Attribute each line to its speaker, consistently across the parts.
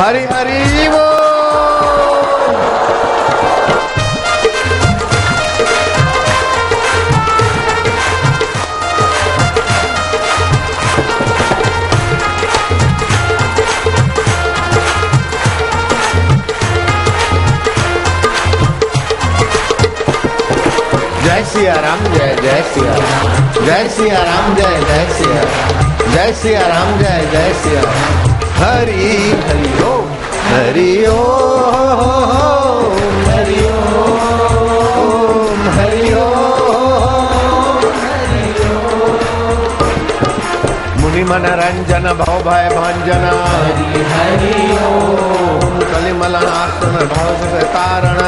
Speaker 1: हरि हरि वो। जय सिया राम जय जय सिया राम, जय सिया राम जय जय सिया राम, जय सिया राम जय जय सिया राम। हरि हरि ओम हरि ओम हरि ओम हरि ओम हरि ओम। मुनि मनरंजन भव भय भंजन हरि हरि ओम। कलिमलनाशन भव भय तारण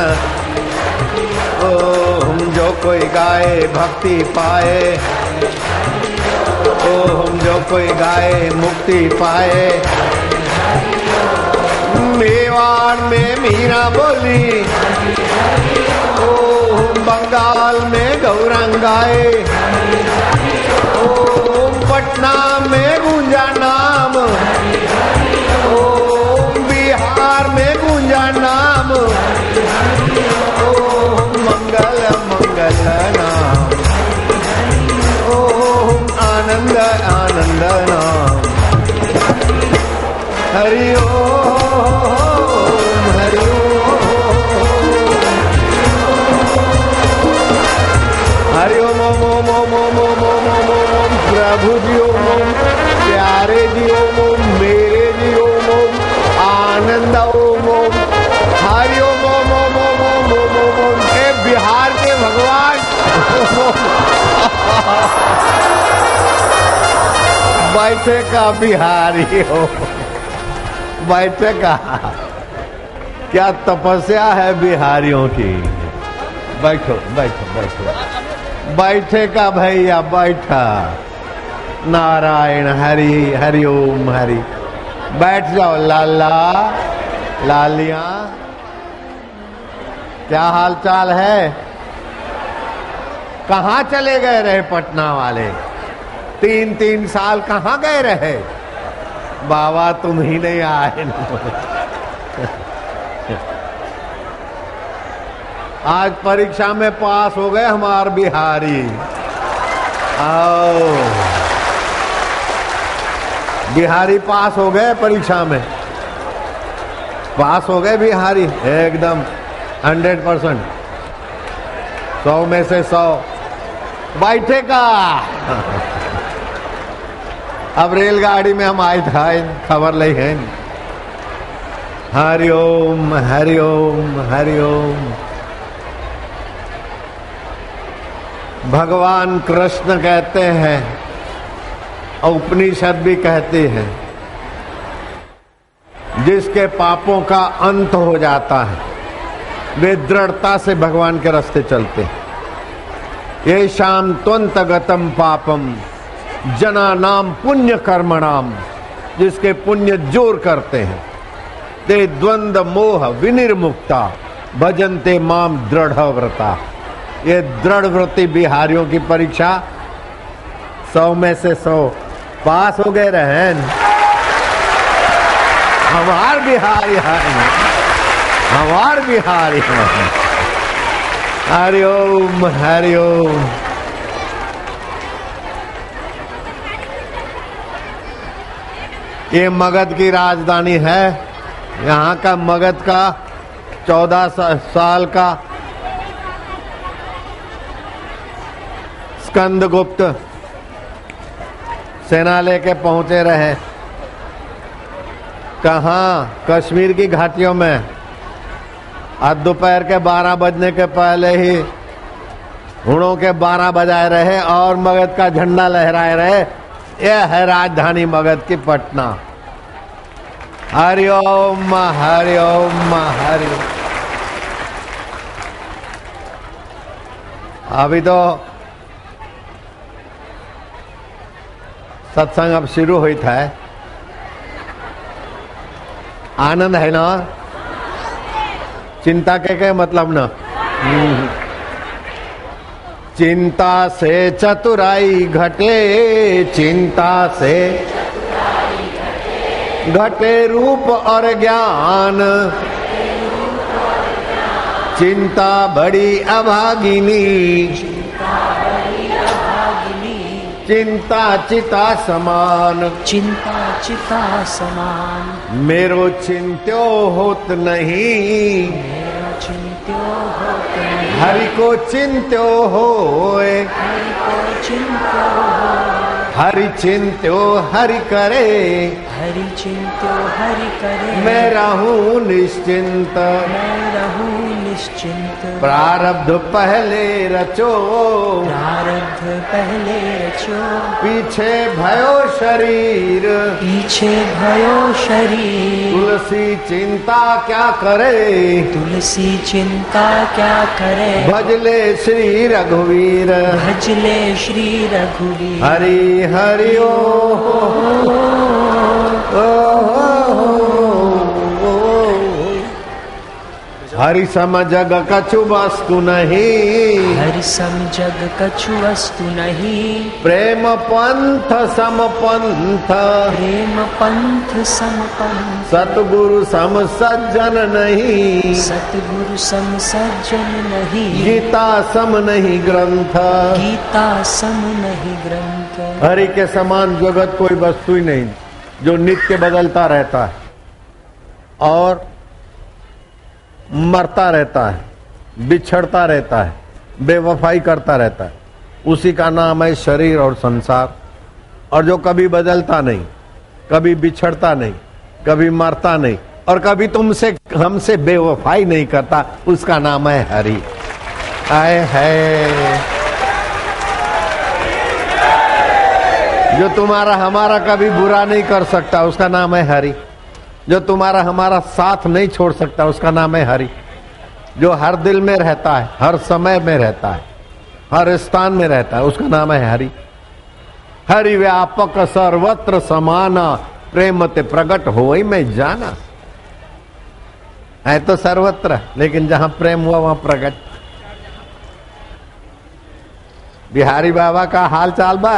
Speaker 1: ओम। जो कोई गाए भक्ति पाए, ओम जो कोई गाए मुक्ति पाए। मेवाड़ में मीरा बोली, ओम बंगाल में गौरंग गाए, ओम पटना में गूंजा नाम, ओम बिहार में गूंजा नाम, ओम मंगल मंगल नाम, ओम आनंद आनंद नाम। हरि ओम हरि ओम हरि ओम ओम ओम ओम ओम ओम ओम ओम ओम ओम। प्रभु जी ओम ओम, प्यारे जी ओम ओम, मेरे जी ओम ओम, आनंद ओम ओम। हरि ओम ओम ओम ओम ओम ओम ओम ओम। ए बिहार के भगवान बैठे का बिहारी हो, बैठे का। क्या तपस्या है बिहारियों की। बैठो बैठो बैठो, बैठे का भैया बैठा। नारायण हरि हरि ओम हरि। बैठ जाओ लाला लालिया। क्या हाल चाल है? कहाँ चले गए रहे पटना वाले? 3-3 साल कहाँ गए रहे? बाबा तुम ही नहीं आए आज परीक्षा में पास हो गए हमारे बिहारी। आओ बिहारी पास हो गए परीक्षा में, पास हो गए बिहारी एकदम 100%, 100 में से 100। बैठेगा अब रेलगाड़ी में हम आए था, खबर ली है। हरि ओम हरि ओम हरि ओम। भगवान कृष्ण कहते हैं, उपनिषद भी कहती है, जिसके पापों का अंत हो जाता है वे दृढ़ता से भगवान के रास्ते चलते हैं। ये शाम त्वंत गतम पापम जना नाम पुण्य कर्मणाम। जिसके पुण्य जोर करते हैं ते द्वंद मोह विनिर्मुक्ता भजन्ते माम दृढ़ व्रता। ये दृढ़ व्रति बिहारियों की परीक्षा 100 में से 100 पास हो गए रहे। हमार बिहारी है, हमार बिहारी है। हरि ओम हरि ओम। ये मगध की राजधानी है। यहाँ का मगध का 14 साल का स्कंदगुप्त सेना लेके पहुंचे रहे। कहाँ? कश्मीर की घाटियों में। आज दोपहर के 12 बजने के पहले ही हुणों के 12 बजाए रहे और मगध का झंडा लहराए रहे। यह है राजधानी मगध की पटना। हरि ओम हरि ओम हरि। अभी तो सत्संग अब शुरू हुई था। आनंद है ना? चिंता के मतलब ना। चिंता से चतुराई घटे, चिंता से घटे रूप और ज्ञान, चिंता बड़ी अभागिनी, चिंता चिता समान,
Speaker 2: चिंता चिता समान।
Speaker 1: मेरो चिंत्यो होत नहीं,
Speaker 2: मेरा चिंत्यो होत नहीं,
Speaker 1: हरि को चिंत्यो होए,
Speaker 2: हरि को चिंत्यो होए।
Speaker 1: हरि चिंत्यो हरि करे,
Speaker 2: हरि चिंत्यो हरि करे।
Speaker 1: मैं रहूं निश्चिंत,
Speaker 2: मैं रहूं निश्चिंत।
Speaker 1: प्रारब्ध पहले रचो,
Speaker 2: प्रारब्ध पहले रचो,
Speaker 1: पीछे भयो शरीर,
Speaker 2: पीछे भयो शरीर।
Speaker 1: तुलसी चिंता क्या करे,
Speaker 2: तुलसी चिंता क्या करे।
Speaker 1: भजले श्री रघुवीर,
Speaker 2: भजले श्री रघुवीर।
Speaker 1: हरि हरि ओ, हरि सम जग कछु वस्तु नहीं,
Speaker 2: हरि सम जग कछु वस्तु नहीं।
Speaker 1: प्रेम पंथ सम पंथ,
Speaker 2: प्रेम पंथ सम पंथ।
Speaker 1: सतगुरु सम सज्जन नहीं,
Speaker 2: सतगुरु सम सज्जन नहीं।
Speaker 1: गीता सम नहीं ग्रंथ,
Speaker 2: गीता सम नहीं ग्रंथ।
Speaker 1: हरि के समान जगत कोई वस्तु ही नहीं जो नित्य बदलता रहता है और मरता रहता है, बिछड़ता रहता है, बेवफाई करता रहता है। उसी का नाम है शरीर और संसार। और जो कभी बदलता नहीं, कभी बिछड़ता नहीं, कभी मरता नहीं और कभी तुमसे हमसे बेवफाई नहीं करता, उसका नाम है हरि। आए है जो तुम्हारा हमारा कभी बुरा नहीं कर सकता, उसका नाम है हरि। जो तुम्हारा हमारा साथ नहीं छोड़ सकता, उसका नाम है हरि। जो हर दिल में रहता है, हर समय में रहता है, हर स्थान में रहता है, उसका नाम है हरि। हरि व्यापक सर्वत्र समाना, प्रेम ते प्रकट होई में जाना। है तो सर्वत्र, लेकिन जहां प्रेम हुआ वहां प्रकट। बिहारी बाबा का हाल चाल बा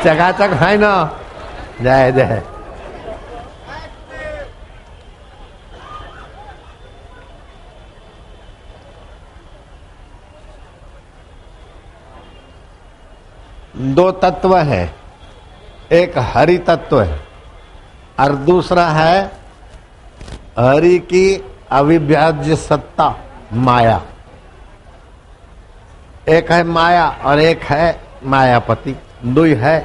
Speaker 1: चकाचक है ना। जय जय। दो तत्व है, एक हरि तत्व है और दूसरा है हरि की अविभाज्य सत्ता माया। एक है माया और एक है मायापति, दो ही है।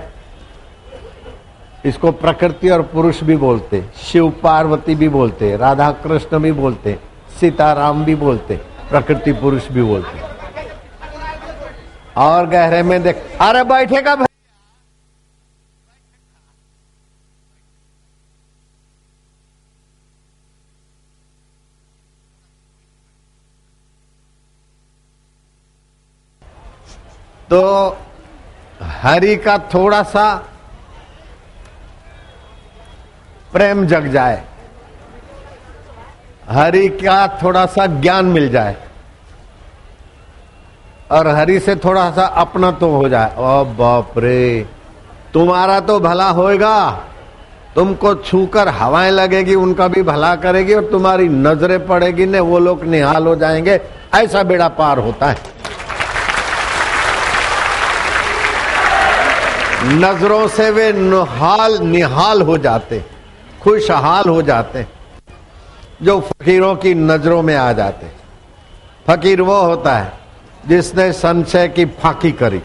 Speaker 1: इसको प्रकृति और पुरुष भी बोलते, शिव पार्वती भी बोलते, राधा कृष्ण भी बोलते, सीताराम भी बोलते, प्रकृति पुरुष भी बोलते। और गहरे में देख, अरे बैठेगा भाई। तो हरि का थोड़ा सा प्रेम जग जाए, हरि का थोड़ा सा ज्ञान मिल जाए और हरि से थोड़ा सा अपना तो हो जाए, ओ बाप रे, तुम्हारा तो भला होएगा। तुमको छूकर हवाएं लगेगी, उनका भी भला करेगी और तुम्हारी नजरें पड़ेगी ने, वो लोग निहाल हो जाएंगे। ऐसा बेड़ा पार होता है। नजरों से वे निहाल हो जाते, खुशहाल हो जाते जो फकीरों की नजरों में आ जाते। फकीर वो होता है जिसने संशय की फाकी करी।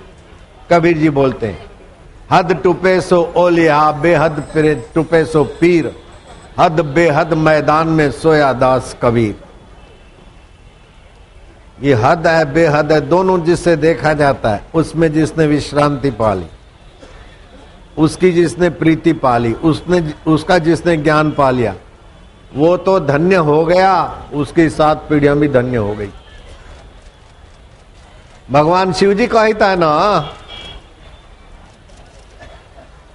Speaker 1: कबीर जी बोलते हैं, हद टूपे सो ओलिया, बेहद टूपे सो पीर, हद बेहद मैदान में सोया दास कबीर। ये हद है बेहद है, दोनों जिससे देखा जाता है, उसमें जिसने विश्रांति पाली, उसकी जिसने प्रीति पाली, उसका जिसने ज्ञान पा लिया, वो तो धन्य हो गया, उसकी 7 पीढ़ियां भी धन्य हो गई। भगवान शिव जी कहता है ना,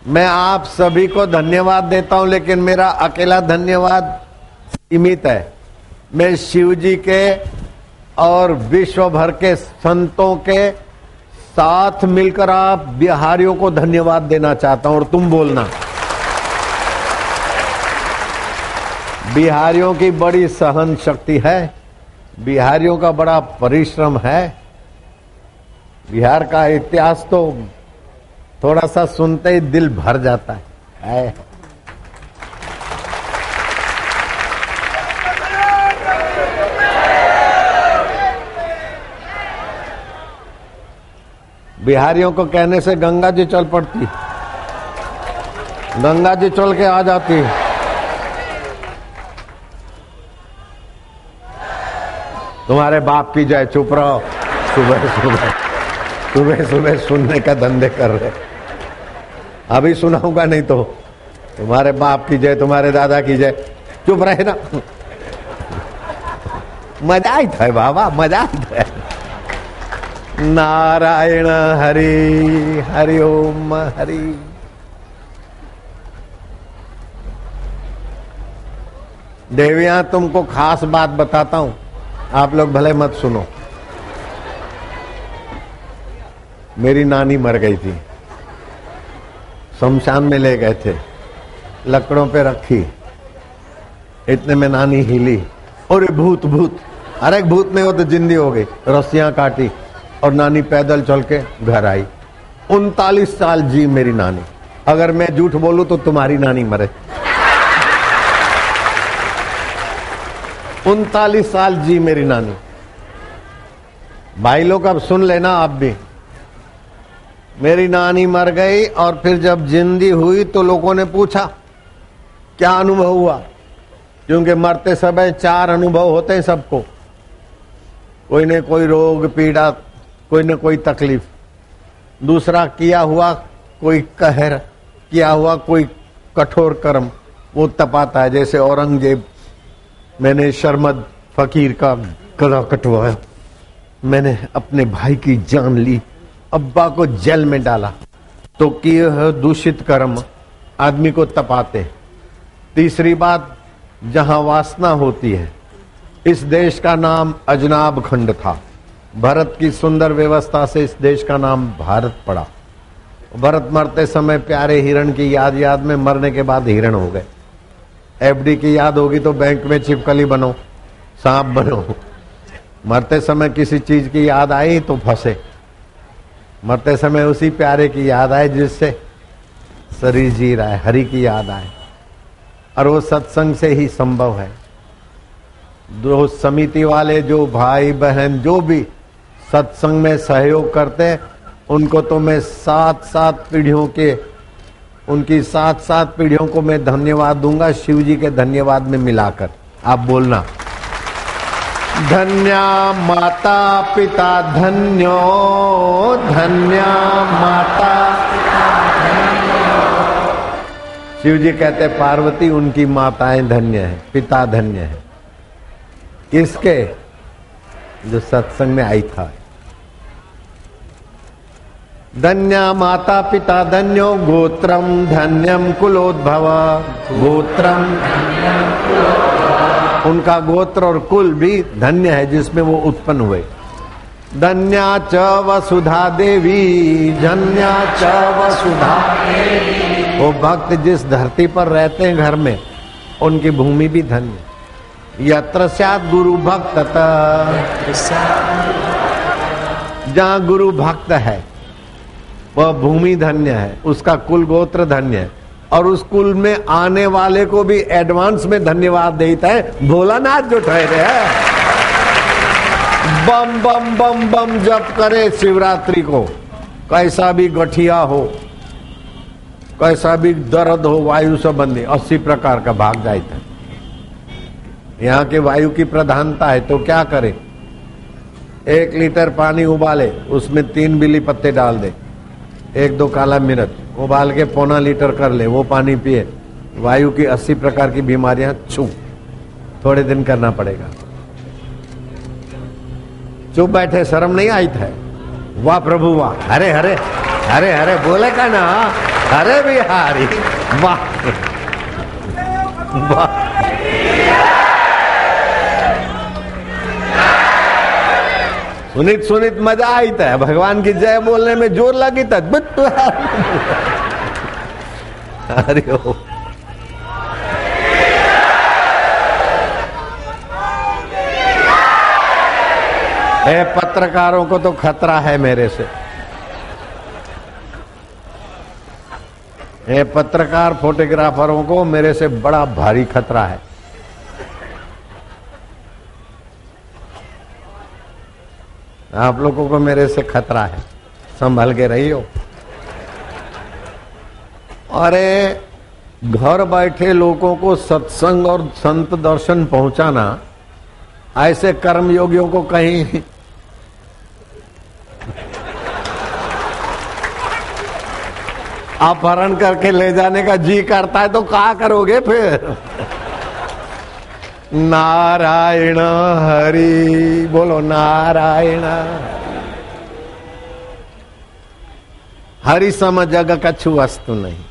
Speaker 1: मैं आप सभी को धन्यवाद देता हूं, लेकिन मेरा अकेला धन्यवाद सीमित है। मैं शिव जी के और विश्व भर के संतों के साथ मिलकर आप बिहारियों को धन्यवाद देना चाहता हूं और तुम बोलना। बिहारियों की बड़ी सहन शक्ति है, बिहारियों का बड़ा परिश्रम है। बिहार का इतिहास तो थोड़ा सा सुनते ही दिल भर जाता है। बिहारियों को कहने से गंगा जी चल पड़ती, गंगा जी चल के आ जाती। तुम्हारे बाप की जय। चुप रहो, सुबह सुबह सुबह सुबह सुनने का धंधे कर रहे। अभी सुनाऊंगा नहीं तो तुम्हारे बाप की जय, तुम्हारे दादा की जय। चुप रहे ना, मजा आई था बाबा, मजा आई था। नारायण हरि हरि ओम हरि। देवियां, तुमको खास बात बताता हूं, आप लोग भले मत सुनो। मेरी नानी मर गई थी, शमशान में ले गए थे, लकड़ों पे रखी, इतने में नानी हिली, और भूत भूत, अरे भूत नहीं हो तो जिंदी हो गई। रस्सियां काटी और नानी पैदल चल के घर आई। 39 साल जी मेरी नानी। अगर मैं झूठ बोलूं तो तुम्हारी नानी मरे। 39 साल जी मेरी नानी। भाई लोग अब सुन लेना आप भी। मेरी नानी मर गई और फिर जब जिंदी हुई तो लोगों ने पूछा क्या अनुभव हुआ, क्योंकि मरते समय 4 अनुभव होते हैं सबको। कोई ने कोई रोग पीड़ा, कोई न कोई तकलीफ, दूसरा किया हुआ कोई कहर, किया हुआ कोई कठोर कर्म वो तपाता है। जैसे औरंगजेब, मैंने शर्मद फकीर का गला कटवाया, मैंने अपने भाई की जान ली, अब्बा को जेल में डाला, तो किए हुए दूषित कर्म आदमी को तपाते। तीसरी बात, जहां वासना होती है। इस देश का नाम अजनाब खंड था, भरत की सुंदर व्यवस्था से इस देश का नाम भारत पड़ा। भरत मरते समय प्यारे हिरण की याद में, मरने के बाद हिरण हो गए। एफडी की याद होगी तो बैंक में छिपकली बनो, सांप बनो। मरते समय किसी चीज की याद आई तो फंसे। मरते समय उसी प्यारे की याद आए जिससे शरीर जी रहा है, हरि की याद आए, और वो सत्संग से ही संभव है। दो समिति वाले जो भाई बहन जो भी सत्संग में सहयोग करते, उनको तो मैं 7-7 पीढ़ियों के, उनकी 7-7 पीढ़ियों को मैं धन्यवाद दूंगा, शिव जी के धन्यवाद में मिलाकर। आप बोलना, धन्या माता पिता धन्यो, धन्या माता। शिव जी कहते पार्वती उनकी माताएं धन्य है, पिता धन्य है। किसके? जो सत्संग में आई था। धन्या माता पिता धन्यो, गोत्रम धन्यम कुलोद्भव, गोत्रम धन्यम कुलोद्भव। उनका गोत्र और कुल भी धन्य है जिसमें वो उत्पन्न हुए। धन्या च वसुधा देवी, धन्या च वसुधा देवी। वो भक्त जिस धरती पर रहते हैं घर में, उनकी भूमि भी धन्य। यत्र स्यात् गुरु भक्त, जहाँ गुरु भक्त है वह भूमि धन्य है, उसका कुल गोत्र धन्य है, और उस कुल में आने वाले को भी एडवांस में धन्यवाद देता है। भोलानाथ जो ठहरे है, बम बम बम बम जप करे शिवरात्रि को, कैसा भी गठिया हो, कैसा भी दर्द हो, वायु संबंधी 80 प्रकार का भाग जाता है। यहाँ के वायु की प्रधानता है तो क्या करे, 1 लीटर पानी उबाले, उसमें 3 बिली पत्ते डाल दे, 1-2 काला मिर्च उबाल के 1.25 लीटर कर ले, वो पानी पिए। वायु की 80 प्रकार की बीमारियां छू, थोड़े दिन करना पड़ेगा। चुप बैठे, शर्म नहीं आई था? वाह प्रभु वाह, हरे हरे हरे हरे बोले का ना, हरे बिहारी वाह वाह। सुनित सुनित मजा आई था, भगवान की जय बोलने में जोर लगी था। अरे ओ ए पत्रकारों को तो खतरा है मेरे से। ए पत्रकार फोटोग्राफरों को मेरे से बड़ा भारी खतरा है। आप लोगों को मेरे से खतरा है, संभल के रहियो। अरे घर बैठे लोगों को सत्संग और संत दर्शन पहुंचाना, ऐसे कर्मयोगियों को कहीं अपहरण करके ले जाने का जी करता है तो क्या करोगे फिर? नारायण हरि बोलो, नारायण हरि सम जग कछु वस्तु नहीं।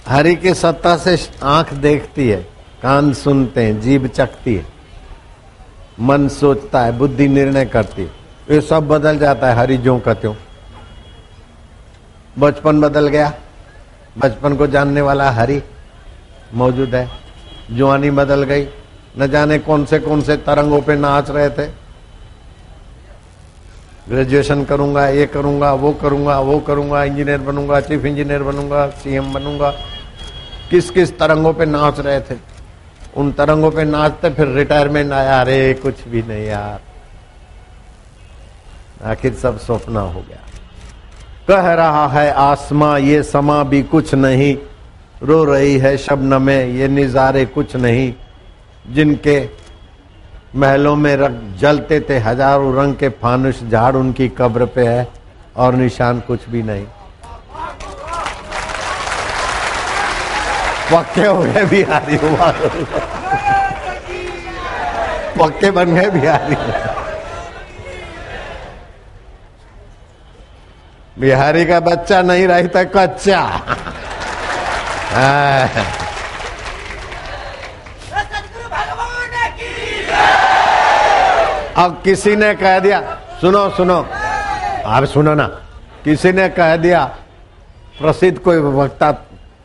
Speaker 1: हरि की सत्ता से आंख देखती है, कान सुनते हैं, जीभ चखती है, मन सोचता है, बुद्धि निर्णय करती है। ये सब बदल जाता है हरि ज्यों का त्यों। बचपन बदल गया, बचपन को जानने वाला हरि मौजूद है। जवानी बदल गई, न जाने कौन से तरंगों पे नाच रहे थे। ग्रेजुएशन करूंगा, ये करूंगा, वो करूंगा, वो करूंगा, इंजीनियर बनूंगा, चीफ इंजीनियर बनूंगा, सीएम बनूंगा, किस किस तरंगों पे नाच रहे थे। उन तरंगों पे नाचते फिर रिटायरमेंट आया, अरे कुछ भी नहीं यार, आखिर सब सपना हो गया। कह रहा है आसमां ये समा भी कुछ नहीं, रो रही है शबनम ये निजारे कुछ नहीं। जिनके महलों में जलते थे हजारों रंग के फानुस, झाड़ उनकी कब्र पे है और निशान कुछ भी नहीं। पक्के हो गए बिहारी, पक्के बन गए बिहारी। बिहारी का बच्चा नहीं रहता कच्चा। अब किसी ने कह दिया, सुनो सुनो, आप सुनो ना, किसी ने कह दिया, प्रसिद्ध कोई वक्ता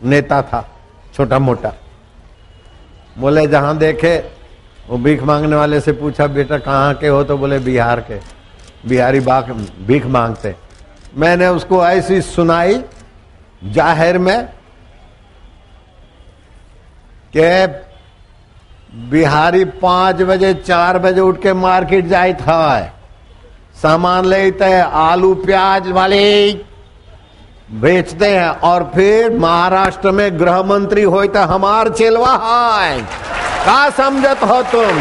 Speaker 1: नेता था छोटा मोटा, बोले जहां देखे वो भीख मांगने वाले से पूछा बेटा कहाँ के हो, तो बोले बिहार के। बिहारी भीख मांगते। मैंने उसको ऐसी सुनाई जाहिर में कि बिहारी 5 बजे 4 बजे उठ के मार्केट जाए था, सामान लेते हैं, आलू प्याज वाले बेचते हैं, और फिर महाराष्ट्र में गृह मंत्री होते हमार चेलवा है। का समझत हो तुम?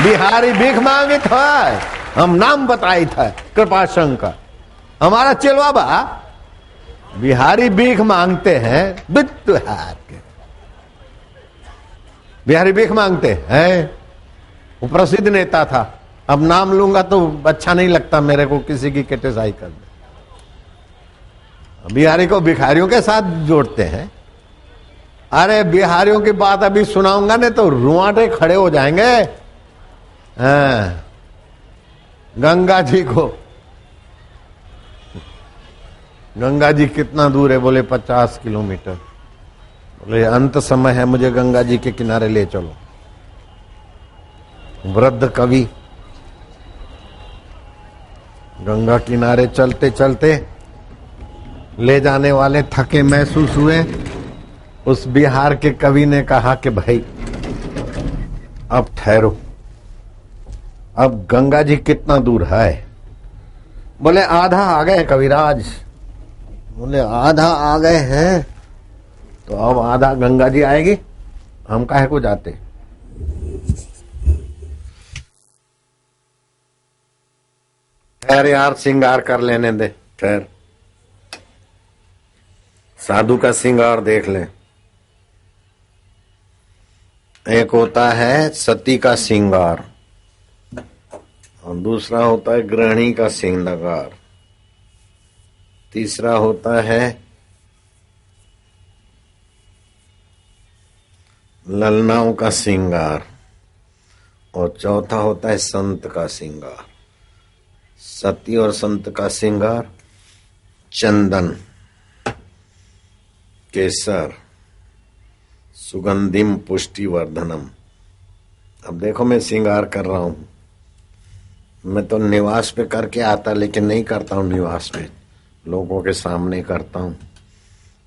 Speaker 1: बिहारी भीख मांगित है, हम नाम बताई था कृपा शंकर, हमारा चेलवा बा। बिहारी भीख मांगते हैं, बिट्टू हाथ के बिहारी भीख मांगते हैं। वो प्रसिद्ध नेता था, अब नाम लूंगा तो अच्छा नहीं लगता मेरे को किसी की क्रिटिसाइज करना। बिहारी को भिखारियों के साथ जोड़ते हैं। अरे बिहारियों की बात अभी सुनाऊंगा नहीं तो रुआंटे खड़े हो जाएंगे। गंगा जी को, गंगा जी कितना दूर है? बोले 50 किलोमीटर। बोले अंत समय है, मुझे गंगा जी के किनारे ले चलो। वृद्ध कवि गंगा किनारे चलते चलते ले जाने वाले थके महसूस हुए। उस बिहार के कवि ने कहा कि भाई अब ठहरो, अब गंगा जी कितना दूर है? बोले आधा आ गए कविराज। बोले आधा आ गए हैं तो अब आधा गंगा जी आएगी, हम काहे को जाते? ठहर यार, श्रृंगार कर लेने दे, ठहर, साधु का श्रृंगार देख ले। एक होता है सती का श्रृंगार और दूसरा होता है गृहिणी का श्रृंगार, तीसरा होता है ललनाओं का श्रृंगार और चौथा होता है संत का श्रृंगार। सती और संत का श्रृंगार चंदन, केसर, सुगंधिम पुष्टिवर्धनम। अब देखो मैं श्रृंगार कर रहा हूं, मैं तो निवास पे करके आता, लेकिन नहीं करता हूँ निवास पे, लोगों के सामने करता हूँ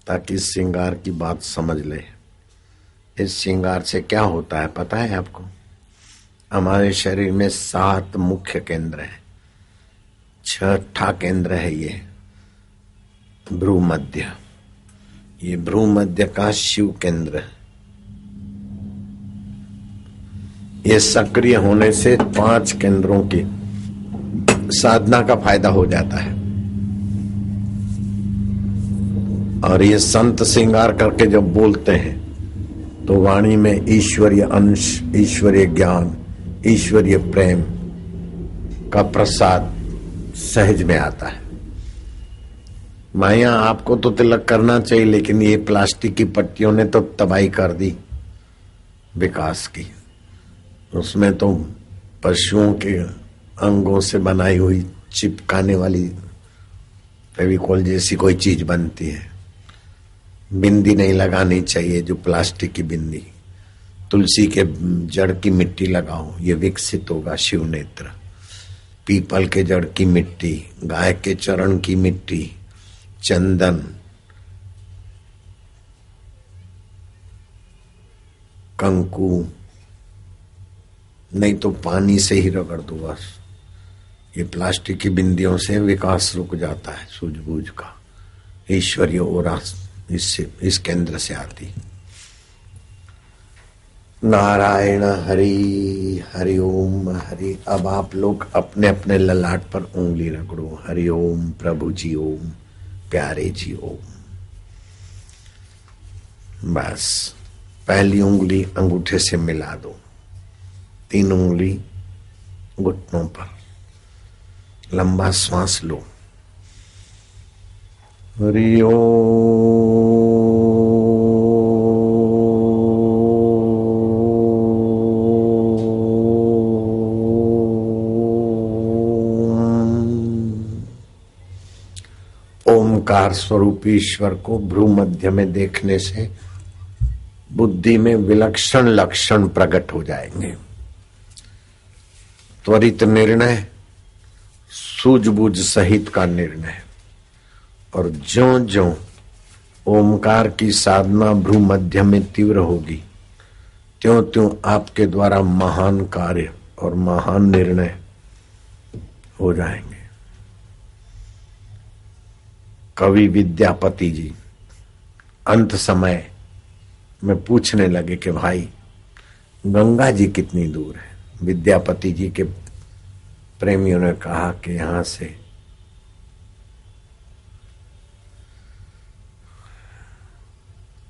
Speaker 1: ताकि इस श्रृंगार की बात समझ ले। इस श्रृंगार से क्या होता है पता है आपको? हमारे शरीर में 7 मुख्य केंद्र है, 6ठा केंद्र है ये भ्रू मध्य। ये भ्रू मध्य का शिव केंद्र है। ये सक्रिय होने से 5 केंद्रों की साधना का फायदा हो जाता है। और ये संत श्रृंगार करके जब बोलते हैं तो वाणी में ईश्वरीय अंश, ईश्वरीय ज्ञान, ईश्वरीय प्रेम का प्रसाद सहज में आता है। माया आपको तो तिलक करना चाहिए, लेकिन ये प्लास्टिक की पट्टियों ने तो तबाही कर दी विकास की। उसमें तो पशुओं के अंगों से बनाई हुई चिपकाने वाली फेविकोल जैसी कोई चीज बनती है। बिंदी नहीं लगानी चाहिए, जो प्लास्टिक की बिंदी। तुलसी के जड़ की मिट्टी लगाओ, ये विकसित होगा शिव नेत्र। पीपल के जड़ की मिट्टी, गाय के चरण की मिट्टी, चंदन, कंकु, नहीं तो पानी से ही रगड़ दो बस। ये प्लास्टिक की बिंदियों से विकास रुक जाता है सूझबूझ का। ईश्वरीय ओरा इससे, इस केंद्र से आती। नारायण हरि हरि ओम हरि। अब आप लोग अपने अपने ललाट पर उंगली रगड़ो। हरि ओम प्रभु जी ओम, प्यारे जी ओम। बस पहली उंगली अंगूठे से मिला दो, 3 उंगली घुटनों पर। लंबा श्वास लो। हरि ओम। ओमकार स्वरूप ईश्वर को भ्रू मध्य में देखने से बुद्धि में विलक्षण लक्षण प्रकट हो जाएंगे। त्वरित निर्णय, सूझबूझ सहित का निर्णय। और ज्यों ज्यों ओमकार की साधना भ्रू मध्य में तीव्र होगी, त्यों त्यों आपके द्वारा महान कार्य और महान निर्णय हो जाएंगे। कवि विद्यापति जी अंत समय में पूछने लगे कि भाई गंगा जी कितनी दूर है? विद्यापति जी के प्रेमियों ने कहा कि यहां से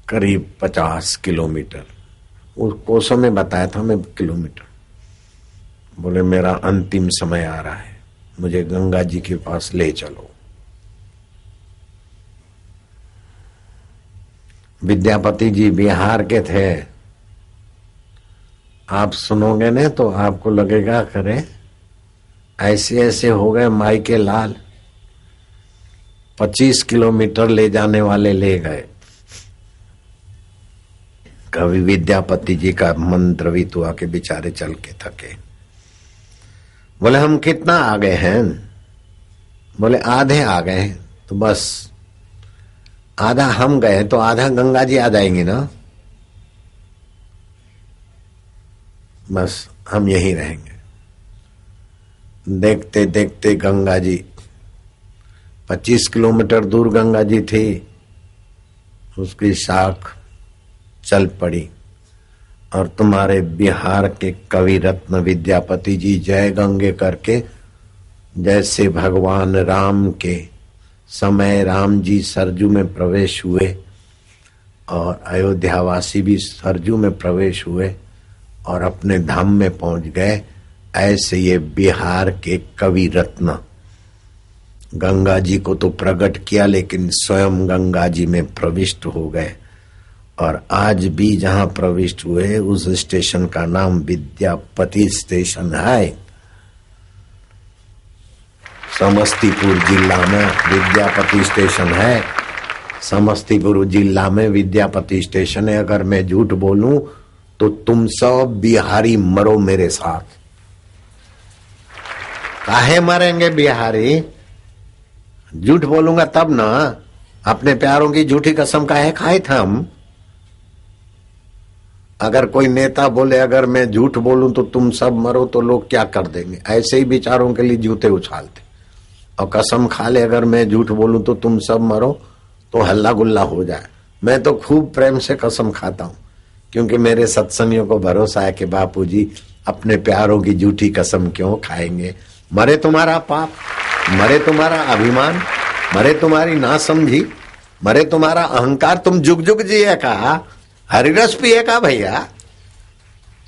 Speaker 1: करीब 50 किलोमीटर। उस कोसों में बताया था मैं किलोमीटर। बोले मेरा अंतिम समय आ रहा है, मुझे गंगा जी के पास ले चलो। विद्यापति जी बिहार के थे। आप सुनोगे ना तो आपको लगेगा करे ऐसे ऐसे हो गए माई के लाल। 25 किलोमीटर ले जाने वाले ले गए। कवि विद्यापति जी का मन द्रवित हुआ के बेचारे चल के थके। बोले हम कितना आ गए हैं? बोले आधे आ गए। तो बस आधा हम गए तो आधा गंगा जी आ जाएंगे ना। बस हम यहीं रहेंगे। देखते देखते गंगा जी 25 किलोमीटर दूर गंगा जी थी। उसकी शाख चल पड़ी और तुम्हारे बिहार के कवि रत्न विद्यापति जी जय गंगे करके, जैसे भगवान राम के समय राम जी सरजू में प्रवेश हुए और अयोध्यावासी भी सरजू में प्रवेश हुए और अपने धाम में पहुंच गए, ऐसे ये बिहार के कवि रत्न गंगा जी को तो प्रकट किया, लेकिन स्वयं गंगा जी में प्रविष्ट हो गए। और आज भी जहां प्रविष्ट हुए उस स्टेशन का नाम विद्यापति स्टेशन है। समस्तीपुर जिला में विद्यापति स्टेशन है। समस्तीपुर जिला में विद्यापति स्टेशन है। अगर मैं झूठ बोलूं तो तुम सब बिहारी मरो मेरे साथ। काहे मरेंगे बिहारी? झूठ बोलूंगा तब ना। अपने प्यारों की झूठी कसम काहे खाए थे हम? अगर कोई नेता बोले अगर मैं झूठ बोलूं तो तुम सब मरो, तो लोग क्या कर देंगे? ऐसे ही विचारों के लिए जूते उछालते। और कसम खा ले अगर मैं झूठ बोलूं तो तुम सब मरो, तो हल्ला गुल्ला हो जाए। मैं तो खूब प्रेम से कसम खाता हूं, क्योंकि मेरे सत्संगियों को भरोसा है कि बापूजी अपने प्यारों की झूठी कसम क्यों खाएंगे? मरे तुम्हारा पाप, मरे तुम्हारा अभिमान, मरे तुम्हारी नासमझी, मरे तुम्हारा अहंकार। तुम जुग जुग जिए का, हरिरस पिए का भैया।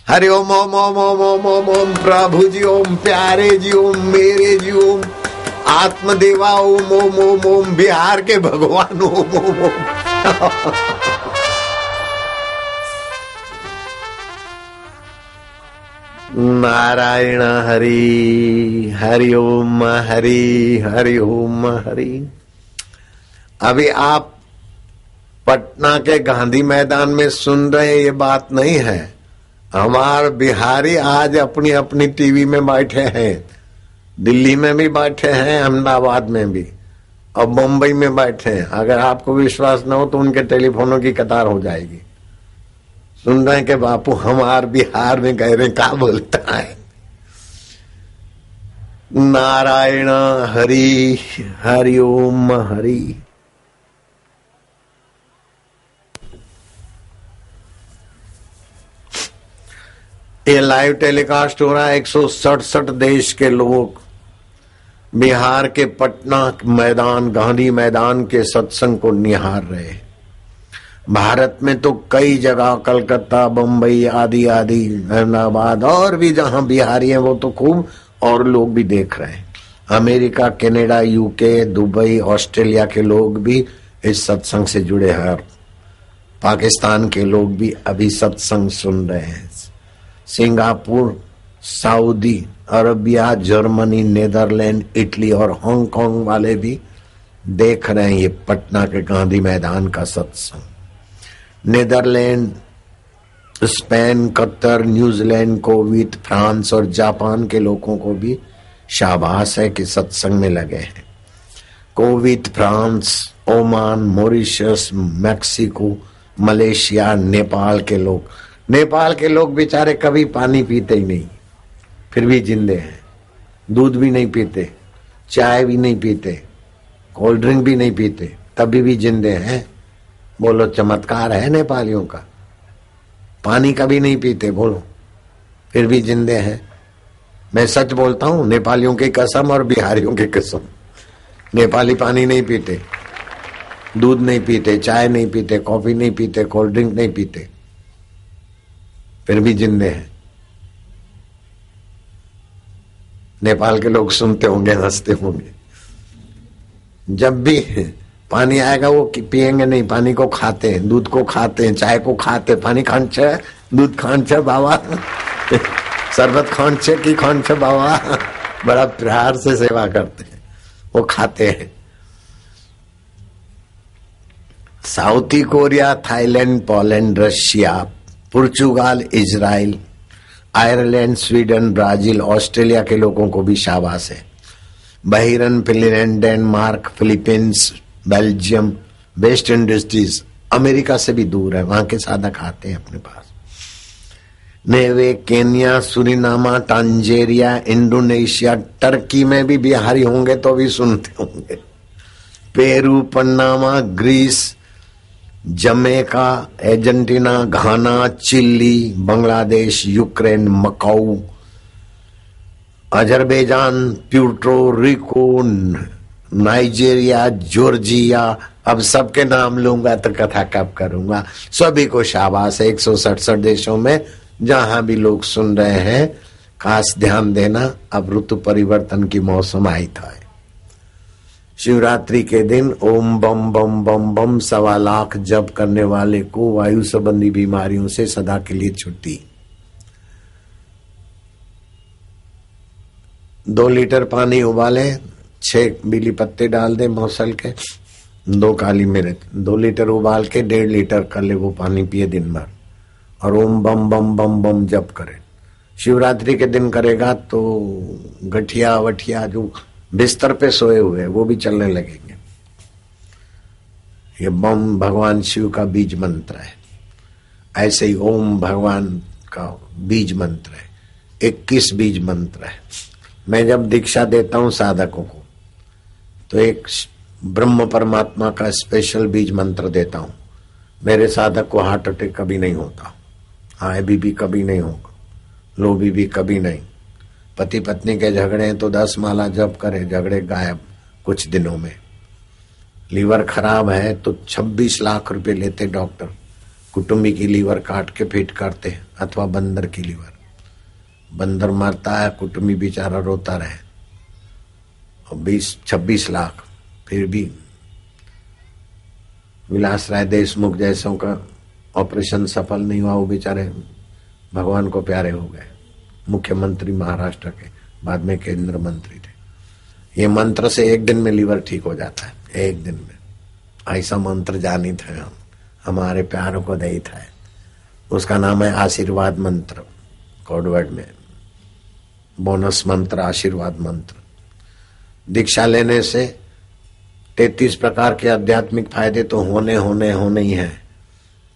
Speaker 1: हरि ओम ओम ओम ओम ओम ओम ओम प्रभु जी ओम, प्यारे जी ओम, मेरे जी ओम, आत्मदेवा ओम ओम ओम ओम, बिहार के भगवान ओम ओम ओम। नारायण हरि, हरि ओम हरि, हरि ओम हरि। अभी आप पटना के गांधी मैदान में सुन रहे, ये बात नहीं है। हमारे बिहारी आज अपनी अपनी टीवी में बैठे हैं, दिल्ली में भी बैठे हैं, अहमदाबाद में भी, और मुंबई में बैठे हैं। अगर आपको विश्वास न हो तो उनके टेलीफोनों की कतार हो जाएगी। सुन रहे हैं कि बापू हमारे बिहार में कह रहे क्या बोलता है। नारायण हरि, हरि ओम हरि। ये लाइव टेलीकास्ट हो रहा है। 167 देश के लोग बिहार के पटना मैदान, गांधी मैदान के सत्संग को निहार रहे हैं। भारत में तो कई जगह, कलकत्ता, बम्बई आदि आदि, अहमदाबाद और भी जहां बिहारी हैं वो तो खूब, और लोग भी देख रहे हैं। America, Canada, UK, Dubai, Australia के लोग भी इस सत्संग से जुड़े हैं। पाकिस्तान के लोग भी अभी सत्संग सुन रहे हैं। Singapore, Saudi Arabia, Germany, Netherlands, Italy और हांगकांग वाले भी देख रहे हैं ये पटना के गांधी मैदान का सत्संग। Netherlands, Spain, Qatar, New Zealand, Kuwait, France और जापान के लोगों को भी शाबाश है कि सत्संग में लगे हैं। Kuwait, France, Oman, Mauritius, Mexico, Malaysia, Nepal के लोग बेचारे कभी पानी पीते ही नहीं, फिर भी जिंदे हैं। दूध भी नहीं पीते, चाय भी नहीं पीते, कोल्ड ड्रिंक भी नहीं पीते, तभी भी जिंदे हैं। बोलो चमत्कार है नेपालियों का। पानी कभी नहीं पीते, बोलो, फिर भी जिंदे हैं। मैं सच बोलता हूं, नेपालियों की कसम और बिहारियों की कसम। नेपाली पानी नहीं पीते, दूध नहीं पीते, चाय नहीं पीते, कॉफी नहीं पीते, कोल्ड ड्रिंक नहीं पीते, फिर भी जिंदे हैं। नेपाल के लोग सुनते होंगे, हंसते होंगे। जब भी पानी आएगा वो पिएंगे नहीं, पानी को खाते हैं, दूध को खाते हैं, चाय को खाते हैं। पानी खान छे, दूध खान छे बाबा, शरबत खान छे की खान छे बाबा, बड़ा प्यार से सेवा करते हैं, वो खाते हैं। South Korea, Thailand, Poland, Russia, पुर्तगाल, Israel, Ireland, Sweden, Brazil, Australia के लोगों को भी शाबाश है। Bahrain, Finland, Denmark, Philippines, Belgium, West Indies, America से भी दूर है, वहां के साधक आते हैं अपने पास। नेवे, Kenya, Suriname, Tanzania, Indonesia, Turkey में भी बिहारी होंगे तो भी सुनते होंगे। Peru, Panama, Greece, Jamaica, Argentina, Ghana, Chile, Bangladesh, Ukraine, Macau, Azerbaijan, Puerto Rico, Nigeria, Georgia. अब सबके नाम लूंगा तो कथा कब करूंगा। सभी को शाबाश है। 167 देशों में जहां भी लोग सुन रहे हैं, खास ध्यान देना, अब ऋतु परिवर्तन की मौसम आई था। शिवरात्रि के दिन ओम बम बम बम बम 1.25 लाख जप करने वाले को वायु संबंधी बीमारियों से सदा के लिए छुट्टी। 2 लीटर पानी उबाले, 6 बीली पत्ते डाल दे मौसल के, 2 काली मिर्च, 2 लीटर उबाल के 1.5 लीटर कर ले वो पानी पिए दिन भर, और ओम बम बम बम बम जप करे।
Speaker 3: शिवरात्रि के दिन करेगा तो गठिया वठिया जो बिस्तर पे सोए हुए वो भी चलने लगेंगे। ये बम भगवान शिव का बीज मंत्र है। ऐसे ही ओम भगवान का बीज मंत्र है। 21 बीज मंत्र है। मैं जब दीक्षा देता हूं साधकों को तो एक ब्रह्म परमात्मा का स्पेशल बीज मंत्र देता हूं। मेरे साधक को हार्ट अटैक कभी नहीं होता, हाई बीपी कभी नहीं होगा, लो बीपी कभी नहीं। पति पत्नी के झगड़े हैं तो 10 माला जप करे, झगड़े गायब कुछ दिनों में। लीवर खराब है तो 26 लाख रुपए लेते डॉक्टर, कुटुंबी की लीवर काट के फिट करते, अथवा बंदर की लीवर। बंदर मरता है, कुटुंबी बेचारा रोता रहे। और 26 लाख फिर भी विलास राय देशमुख जैसों का ऑपरेशन सफल नहीं हुआ। वो बेचारे भगवान को प्यारे हो गए, मुख्यमंत्री महाराष्ट्र के, बाद में केंद्र मंत्री थे। ये मंत्र से 1 दिन में लीवर ठीक हो जाता है, 1 दिन में। ऐसा मंत्र जानित है हम, हमारे प्यारों को दयित है। उसका नाम है आशीर्वाद मंत्र, कोडवर्ड में बोनस मंत्र आशीर्वाद मंत्र। दीक्षा लेने से 33 प्रकार के आध्यात्मिक फायदे तो होने ही हैं,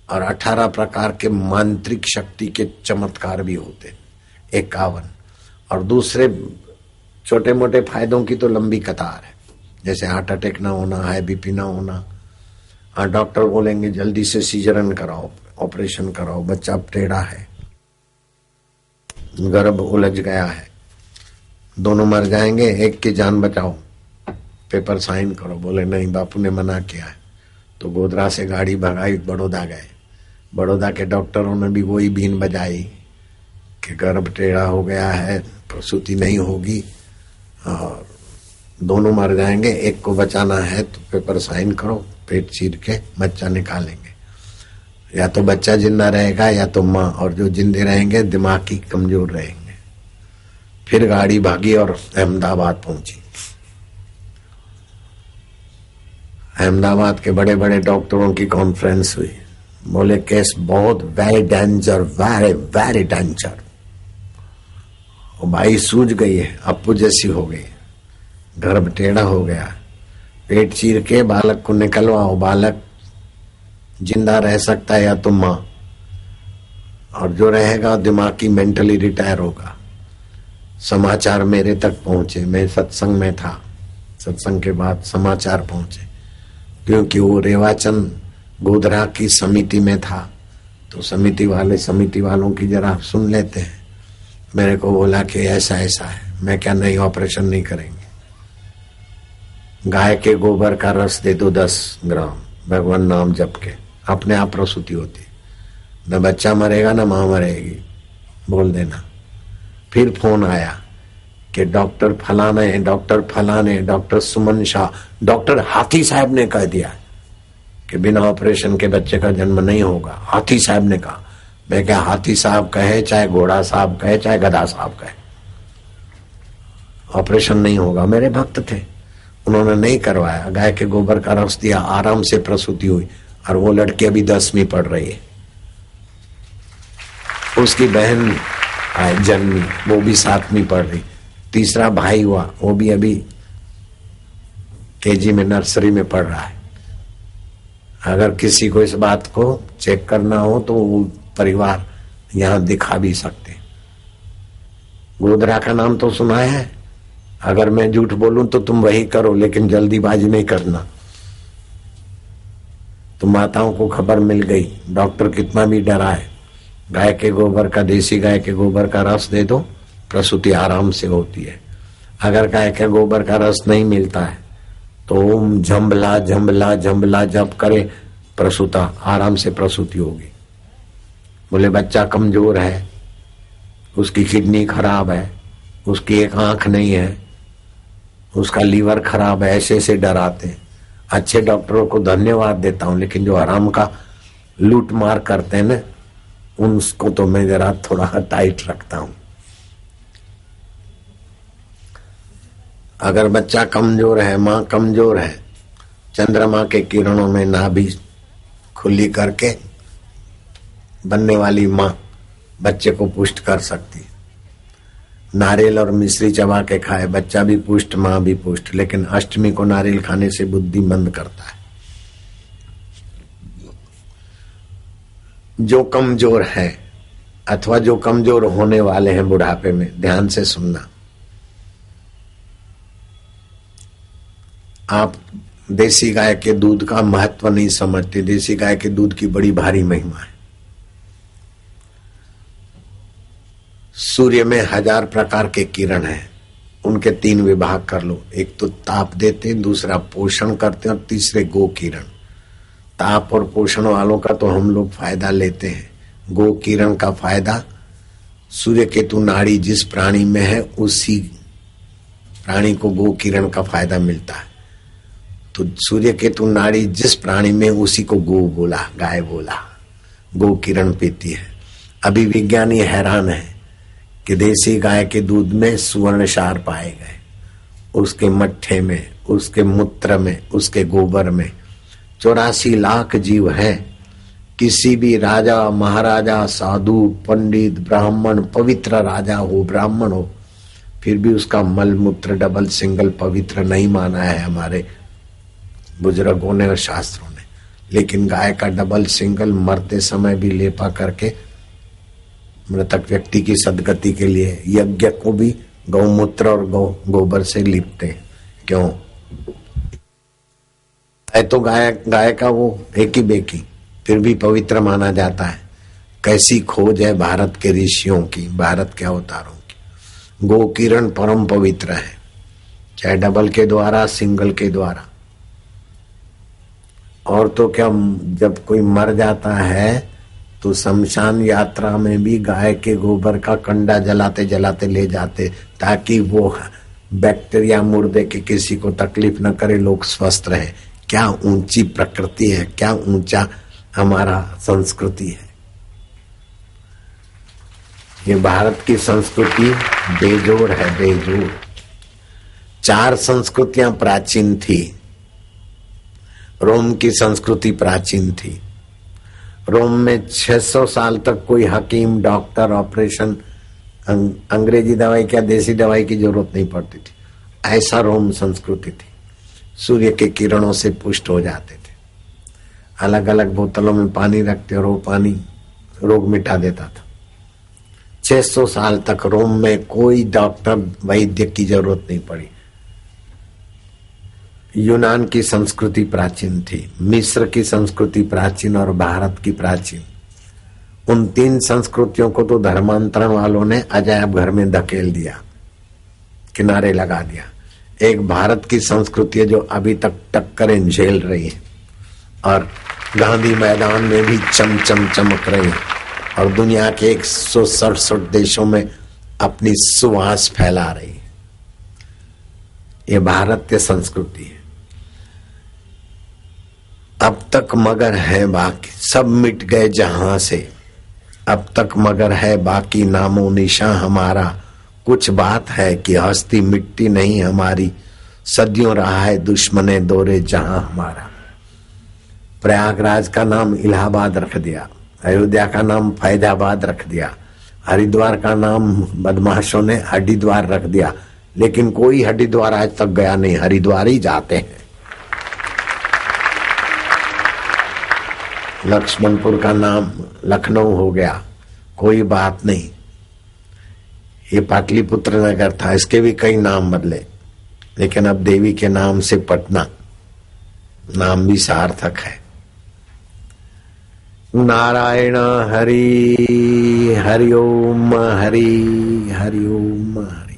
Speaker 3: और 18 प्रकार के मांत्रिक शक्ति के चमत्कार भी होते, 51। और दूसरे छोटे मोटे फायदों की तो लंबी कतार है, जैसे हार्ट अटैक ना होना, हाई बीपी ना होना। हाँ, डॉक्टर बोलेंगे जल्दी से सीजरन कराओ, ऑपरेशन कराओ, बच्चा टेढ़ा है, गर्भ उलझ गया है, दोनों मर जाएंगे, एक की जान बचाओ, पेपर साइन करो। बोले नहीं, बापू ने मना किया है। तो गोधरा से गाड़ी भगाई, बड़ौदा गए। बड़ौदा के डॉक्टरों ने भी वही बीन बजाई कि गर्भ टेढ़ा हो गया है, प्रसूति नहीं होगी और दोनों मर जाएंगे, एक को बचाना है तो पेपर साइन करो, पेट चीर के बच्चा निकालेंगे। या तो बच्चा जिंदा रहेगा या तो माँ, और जो जिंदे रहेंगे दिमागी कमजोर रहेंगे। फिर गाड़ी भागी और अहमदाबाद पहुंची। अहमदाबाद के बड़े बड़े डॉक्टरों की कॉन्फ्रेंस हुई। बोले केस बहुत very danger, very very danger. वो भाई सूझ गई है, अप्पू जैसी हो गई, गर्भ टेढ़ा हो गया, पेट चीर के बालक को निकलवाओ। बालक जिंदा रह सकता है या तो माँ, और जो रहेगा दिमागी मेंटली रिटायर होगा। समाचार मेरे तक पहुंचे, मैं सत्संग में था, सत्संग के बाद समाचार पहुंचे, क्योंकि वो रेवाचंद गोधरा की समिति में था। तो समिति वालों की जरा सुन लेते हैं। मेरे को बोला कि ऐसा ऐसा है। मैं क्या, नहीं ऑपरेशन नहीं करेंगे, गाय के गोबर का रस दे दो 10 ग्राम, भगवान नाम जप के, अपने आप प्रसूति होती, न बच्चा मरेगा न मां मरेगी, बोल देना। फिर फोन आया कि डॉक्टर फलाने, डॉक्टर सुमन शाह, डॉक्टर हाथी साहब ने कह दिया कि बिना ऑपरेशन के बच्चे का जन्म नहीं होगा। हाथी साहब ने कहा। मैं क्या, हाथी साहब कहे चाहे घोड़ा साहब कहे चाहे गधा साहब कहे, ऑपरेशन नहीं होगा। मेरे भक्त थे, उन्होंने नहीं करवाया, गाय के गोबर का रस दिया, आराम से प्रसूति हुई। और वो लड़की अभी 10वीं पढ़ रही है, उसकी बहन जन्मी, वो भी 7वीं पढ़ रही। तीसरा भाई हुआ, वो भी अभी केजी में, नर्सरी में पढ़ रहा है। अगर किसी को इस बात को चेक करना हो तो वो परिवार यहां दिखा भी सकते। गोधरा का नाम तो सुना है, अगर मैं झूठ बोलूं तो तुम वही करो, लेकिन जल्दीबाजी नहीं करना। तो माताओं को खबर मिल गई, डॉक्टर कितना भी डराए, गाय के गोबर का, देसी गाय के गोबर का रस दे दो, प्रसूति आराम से होती है। अगर गाय के गोबर का रस नहीं मिलता है तो ओम झंबला झंबला झंबला जप करे, प्रसूता आराम से प्रसूति होगी। बोले बच्चा कमजोर है, उसकी किडनी खराब है, उसकी एक आंख नहीं है, उसका लीवर खराब है, ऐसे ऐसे डराते। अच्छे डॉक्टरों को धन्यवाद देता हूं, लेकिन जो आराम का लूट मार करते हैं ना, उनको तो मैं जरा थोड़ा टाइट रखता हूं। अगर बच्चा कमजोर है, मां कमजोर है, चंद्रमा के किरणों में नाभि खुली करके बनने वाली मां बच्चे को पुष्ट कर सकती। नारियल और मिश्री चबा के खाए, बच्चा भी पुष्ट माँ भी पुष्ट, लेकिन अष्टमी को नारियल खाने से बुद्धि मंद करता है। जो कमजोर है अथवा जो कमजोर होने वाले हैं बुढ़ापे में, ध्यान से सुनना। आप देसी गाय के दूध का महत्व नहीं समझते। देसी गाय के दूध की बड़ी भारी महिमा है। सूर्य में 1000 प्रकार के किरण हैं, उनके 3 विभाग कर लो। एक तो ताप देते, दूसरा पोषण करते और तीसरे गो किरण। ताप और पोषण वालों का तो हम लोग फायदा लेते हैं। गो किरण का फायदा, सूर्य केतु नाड़ी जिस प्राणी में है उसी प्राणी को गो किरण का फायदा मिलता है। तो सूर्य केतु नाड़ी जिस प्राणी में उसी को गो बोला, गाय बोला, गो किरण पीती है। अभी विज्ञानी हैरान है कि देसी गाय के दूध में सुवर्ण क्षार पाए गए, उसके मट्ठे में, उसके मूत्र में, उसके गोबर में। 84 लाख जीव हैं। किसी भी राजा महाराजा साधु पंडित ब्राह्मण, पवित्र राजा हो ब्राह्मण हो, फिर भी उसका मल मूत्र डबल सिंगल पवित्र नहीं माना है हमारे बुजुर्गों ने और शास्त्रों ने। लेकिन गाय का डबल सिंगल मरते समय भी लेपा करके मृतक व्यक्ति की सदगति के लिए यज्ञ को भी गौमूत्र और गोबर से लिपते हैं। क्यों? है तो गाय का वो एक ही बेकी, फिर भी पवित्र माना जाता है। कैसी खोज है भारत के ऋषियों की, भारत के अवतारों की। गो किरण परम पवित्र है, चाहे डबल के द्वारा सिंगल के द्वारा। और तो क्या, जब कोई मर जाता है तो शमशान यात्रा में भी गाय के गोबर का कंडा जलाते जलाते ले जाते, ताकि वो बैक्टीरिया मुर्दे के किसी को तकलीफ न करे, लोग स्वस्थ रहे। क्या ऊंची प्रकृति है, क्या ऊंचा हमारा संस्कृति है। ये भारत की संस्कृति बेजोड़ है, बेजोड़। 4 संस्कृतियां प्राचीन थी। रोम की संस्कृति प्राचीन थी। रोम में 600 साल तक कोई हकीम, डॉक्टर, ऑपरेशन, अंग्रेजी दवाई क्या देसी दवाई की जरूरत नहीं पड़ती थी। ऐसा रोम संस्कृति थी। सूर्य के किरणों से पुष्ट हो जाते थे। अलग अलग बोतलों में पानी रखते और वो पानी रोग मिटा देता था। 600 साल तक रोम में कोई डॉक्टर वैद्य की जरूरत नहीं पड़ी। यूनान की संस्कृति प्राचीन थी, मिस्र की संस्कृति प्राचीन और भारत की प्राचीन। उन 3 संस्कृतियों को तो धर्मांतरण वालों ने अजायब घर में धकेल दिया, किनारे लगा दिया। एक भारत की संस्कृति है जो अभी तक टक्करें झेल रही है और गांधी मैदान में भी चमचम चमक रही है और दुनिया के 167 देशों में अपनी सुवास फैला रही है। ये भारतीय संस्कृति है। अब तक मगर है बाकी, सब मिट गए जहां से। अब तक मगर है बाकी, नामो निशान हमारा। कुछ बात है कि हस्ती मिट्टी नहीं हमारी, सदियों रहा है दुश्मने दौरे जहां हमारा। प्रयागराज का नाम इलाहाबाद रख दिया, अयोध्या का नाम फैजाबाद रख दिया, हरिद्वार का नाम बदमाशों ने हरिद्वार रख दिया, लेकिन कोई हरिद्वार आज तक गया नहीं, हरिद्वार ही जाते हैं। लक्ष्मणपुर का नाम लखनऊ हो गया, कोई बात नहीं। ये पाटलिपुत्र नगर था, इसके भी कई नाम बदले, लेकिन अब देवी के नाम से पटना नाम भी सार्थक है। नारायण हरि हरिओम हरि हरिओम हरि।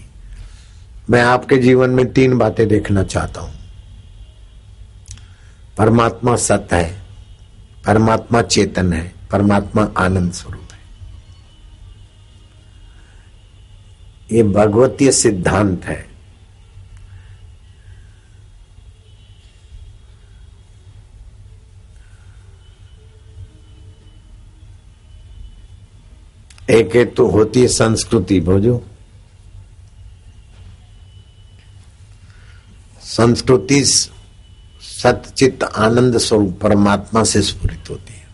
Speaker 3: मैं आपके जीवन में 3 बातें देखना चाहता हूं। परमात्मा सत्य है, परमात्मा चेतन है, परमात्मा आनंद स्वरूप है। ये भगवतीय सिद्धांत है। एक तो होती है संस्कृति, भोजो। संस्कृति सतचित आनंद स्वरूप परमात्मा से स्फुरित होती है।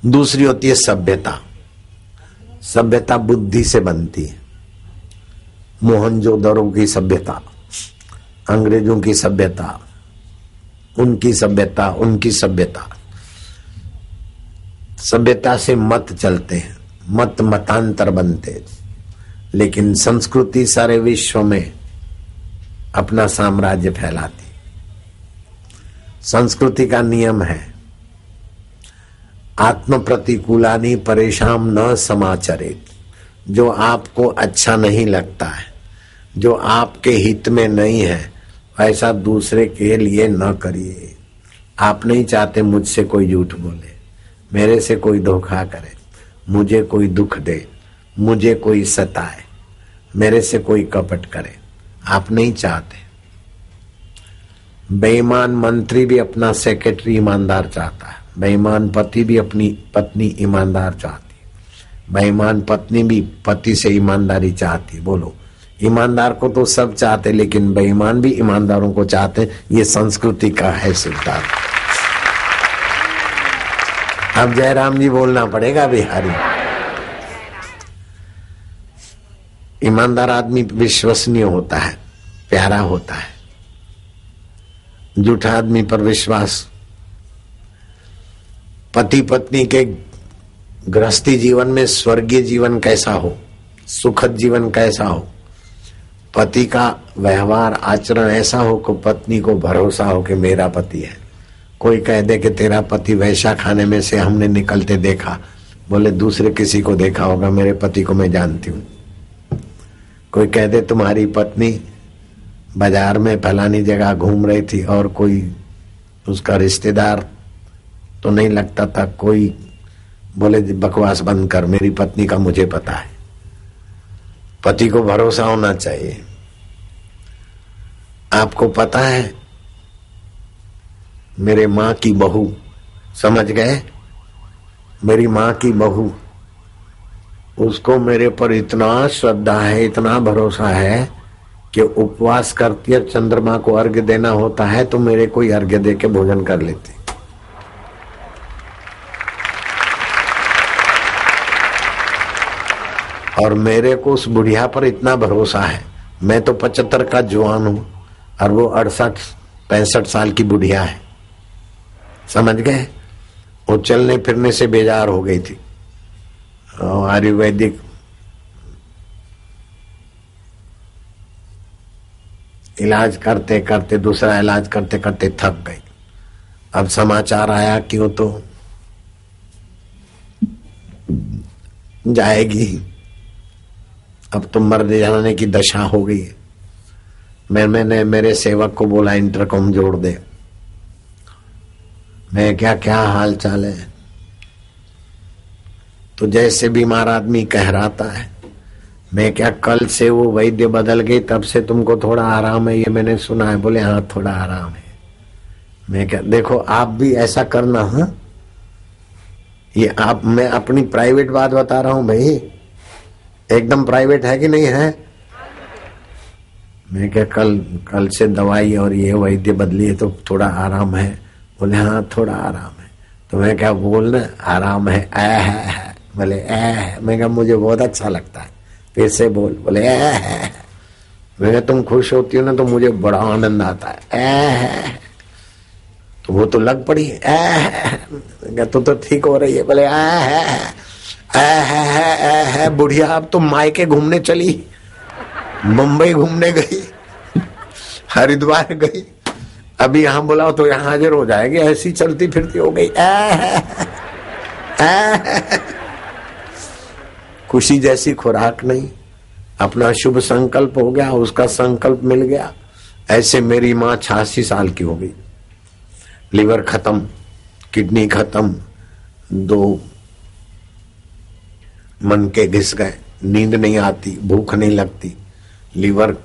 Speaker 3: दूसरी होती है सभ्यता। सभ्यता बुद्धि से बनती है। मोहनजोदड़ो की सभ्यता, अंग्रेजों की सभ्यता, उनकी सभ्यता, उनकी सभ्यता। सभ्यता से मत चलते हैं, मत मतांतर बनते, लेकिन संस्कृति सारे विश्व में अपना साम्राज्य फैलाती। संस्कृति का नियम है, आत्म प्रतिकूलानि परेशान न समाचरेत। जो आपको अच्छा नहीं लगता है, जो आपके हित में नहीं है, ऐसा दूसरे के लिए न करिए। आप नहीं चाहते मुझसे कोई झूठ बोले, मेरे से कोई धोखा करे, मुझे कोई दुख दे, मुझे कोई सताए, मेरे से कोई कपट करे, आप नहीं चाहते। बेईमान मंत्री भी अपना सेक्रेटरी ईमानदार चाहता है, बेईमान पति भी अपनी पत्नी ईमानदार चाहती है, बेईमान पत्नी भी पति से ईमानदारी चाहती। बोलो, ईमानदार को तो सब चाहते, लेकिन बेईमान भी ईमानदारों को चाहते। ये संस्कृति का है सिद्धांत। अब जयराम जी बोलना पड़ेगा बिहारी। ईमानदार आदमी विश्वसनीय होता है, प्यारा होता है। झूठा आदमी पर विश्वास। पति पत्नी के गृहस्थी जीवन में स्वर्गीय जीवन कैसा हो, सुखद जीवन कैसा हो, पति का व्यवहार आचरण ऐसा हो कि पत्नी को भरोसा हो कि मेरा पति है। कोई कह दे कि तेरा पति वैशा खाने में से हमने निकलते देखा, बोले दूसरे किसी को देखा होगा, मेरे पति को मैं जानती हूँ। कोई कह दे तुम्हारी पत्नी बाजार में फलानी जगह घूम रही थी और कोई उसका रिश्तेदार तो नहीं लगता था, कोई बोले बकवास बंद कर, मेरी पत्नी का मुझे पता है। पति को भरोसा होना चाहिए। आपको पता है मेरे माँ की बहू, समझ गए, मेरी माँ की बहू, उसको मेरे पर इतना श्रद्धा है, इतना भरोसा है कि उपवास करती है, चंद्रमा को अर्घ्य देना होता है तो मेरे को अर्घ्य दे के भोजन कर लेती। और मेरे को उस बुढ़िया पर इतना भरोसा है। मैं तो 75 का जवान हूं और वो 68-65 साल की बुढ़िया है, समझ गए। वो चलने फिरने से बेजार हो गई थी। आयुर्वेदिक इलाज करते करते, दूसरा इलाज करते करते थक गई। अब समाचार आया क्यों तो जाएगी, अब तो मर जाने की दशा हो गई है। मैंने मेरे सेवक को बोला इंटरकॉम जोड़ दे। मैं क्या हाल चाल है, तो जैसे बीमार आदमी कह रहा है, मैं क्या कल से वो वैद्य बदल गई तब से तुमको थोड़ा आराम है, ये मैंने सुना है। बोले हाँ थोड़ा आराम है। मैं क्या, देखो आप भी ऐसा करना। हाँ ये आप, मैं अपनी प्राइवेट बात बता रहा हूं भाई, एकदम प्राइवेट है कि नहीं है। मैं क्या कल से दवाई और ये वैद्य बदली है तो थोड़ा आराम है। बोले हाँ थोड़ा आराम है। तो मैं क्या बोलना, आराम है है। बोले है। मैं क्या मुझे बहुत अच्छा लगता है, फिर से बोल। बोले है। मैं क्या तुम खुश होती हो ना तो मुझे बड़ा आनंद आता है। तो वो तो लग पड़ी है। तो ठीक हो रही है। बोले है बुढ़िया, अब तो मायके घूमने चली, मुंबई घूमने गई, हरिद्वार गई, अभी यहां बुलाओ तो यहां हाजिर हो जाएगी, ऐसी चलती फिरती हो गई। खुशी जैसी खुराक नहीं। अपना शुभ संकल्प हो गया, उसका संकल्प मिल गया। ऐसे मेरी माँ 86 साल की हो गई, लिवर खत्म, किडनी खत्म, 2 मन के घिस गए, नींद नहीं आती, भूख नहीं लगती, लीवर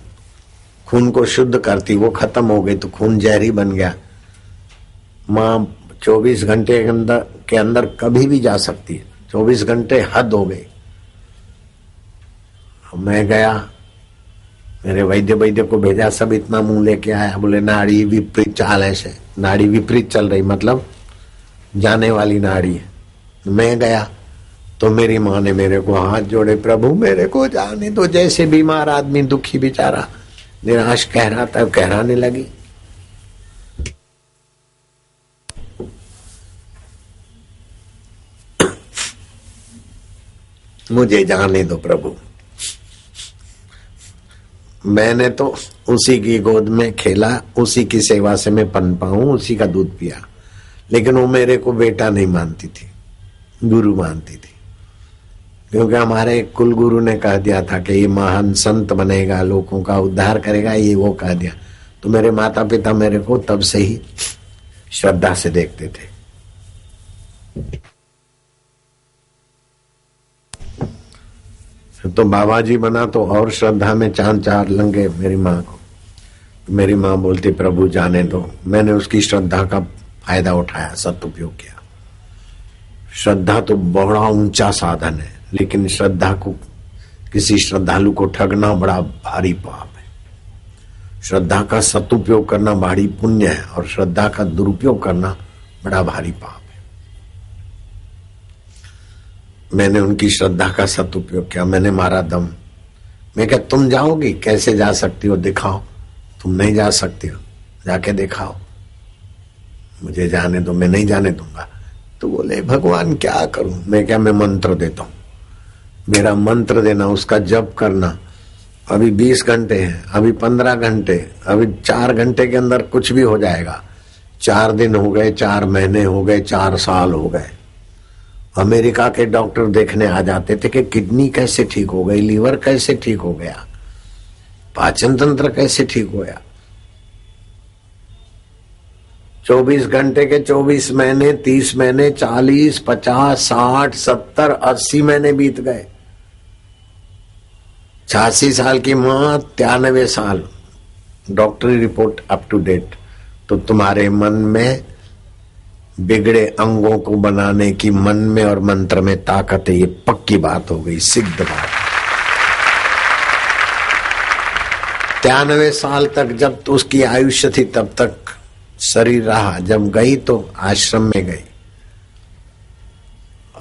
Speaker 3: खून को शुद्ध करती वो खत्म हो गई, तो खून जहरी बन गया। माँ 24 घंटे के अंदर कभी भी जा सकती है, 24 घंटे हद हो गई। मैं गया, मेरे वैद्य को भेजा, सब इतना मुंह लेके आया। बोले नाड़ी विपरीत चाल है से, नाड़ी विपरीत चल रही, मतलब जाने वाली नाड़ी है। मैं गया तो मेरी माँ ने मेरे को हाथ जोड़े, प्रभु मेरे को जाने दो। जैसे बीमार आदमी दुखी बेचारा निराश कह रहा था, कहराने लगी। मुझे जाने दो प्रभु। मैंने तो उसी की गोद में खेला, उसी की सेवा से मैं पनपा हूं, उसी का दूध पिया, लेकिन वो मेरे को बेटा नहीं मानती थी, गुरु मानती थी। क्योंकि हमारे कुल गुरु ने कह दिया था कि ये महान संत बनेगा, लोगों का उद्धार करेगा, ये वो कह दिया। तो मेरे माता पिता मेरे को तब से ही श्रद्धा से देखते थे। तो बाबा जी बना तो और श्रद्धा में चांद चार लंगे मेरी माँ को। मेरी माँ बोलती प्रभु जाने दो। मैंने उसकी श्रद्धा का फायदा उठाया, सदुपयोग किया। श्रद्धा तो बड़ा ऊंचा साधन है, लेकिन श्रद्धा को, किसी श्रद्धालु को ठगना बड़ा भारी पाप है। श्रद्धा का सदुपयोग करना भारी पुण्य है, और श्रद्धा का दुरुपयोग करना बड़ा भारी पाप है। मैंने उनकी श्रद्धा का सदुपयोग किया, मैंने मारा दम। मैं क्या तुम जाओगी? कैसे जा सकती हो? दिखाओ। तुम नहीं जा सकती हो, जाके दिखाओ। मुझे जाने दो, मैं नहीं जाने दूंगा। तो बोले भगवान क्या करूं? मैं क्या, मैं मंत्र देता हूं। मेरा मंत्र देना, उसका जप करना। अभी 20 घंटे हैं, अभी 15 घंटे, अभी 4 घंटे के अंदर कुछ भी हो जाएगा। 4 दिन हो गए, 4 महीने हो गए, 4 साल हो गए। अमेरिका के डॉक्टर देखने आ जाते थे कि किडनी कैसे ठीक हो गई, लीवर कैसे ठीक हो गया, पाचन तंत्र कैसे ठीक हो गया। 24 घंटे के 24 महीने, 30 महीने, 40, 50, 60, 70, 80 महीने बीत गए। 86 साल की मां, 93 साल। डॉक्टरी रिपोर्ट अप टू डेट। तो तुम्हारे मन में बिगड़े अंगों को बनाने की मन में और मंत्र में ताकत है, ये पक्की बात हो गई, सिद्ध बात। 93 साल तक जब तो उसकी आयुष्य थी तब तक शरीर रहा, जब गई तो आश्रम में गई।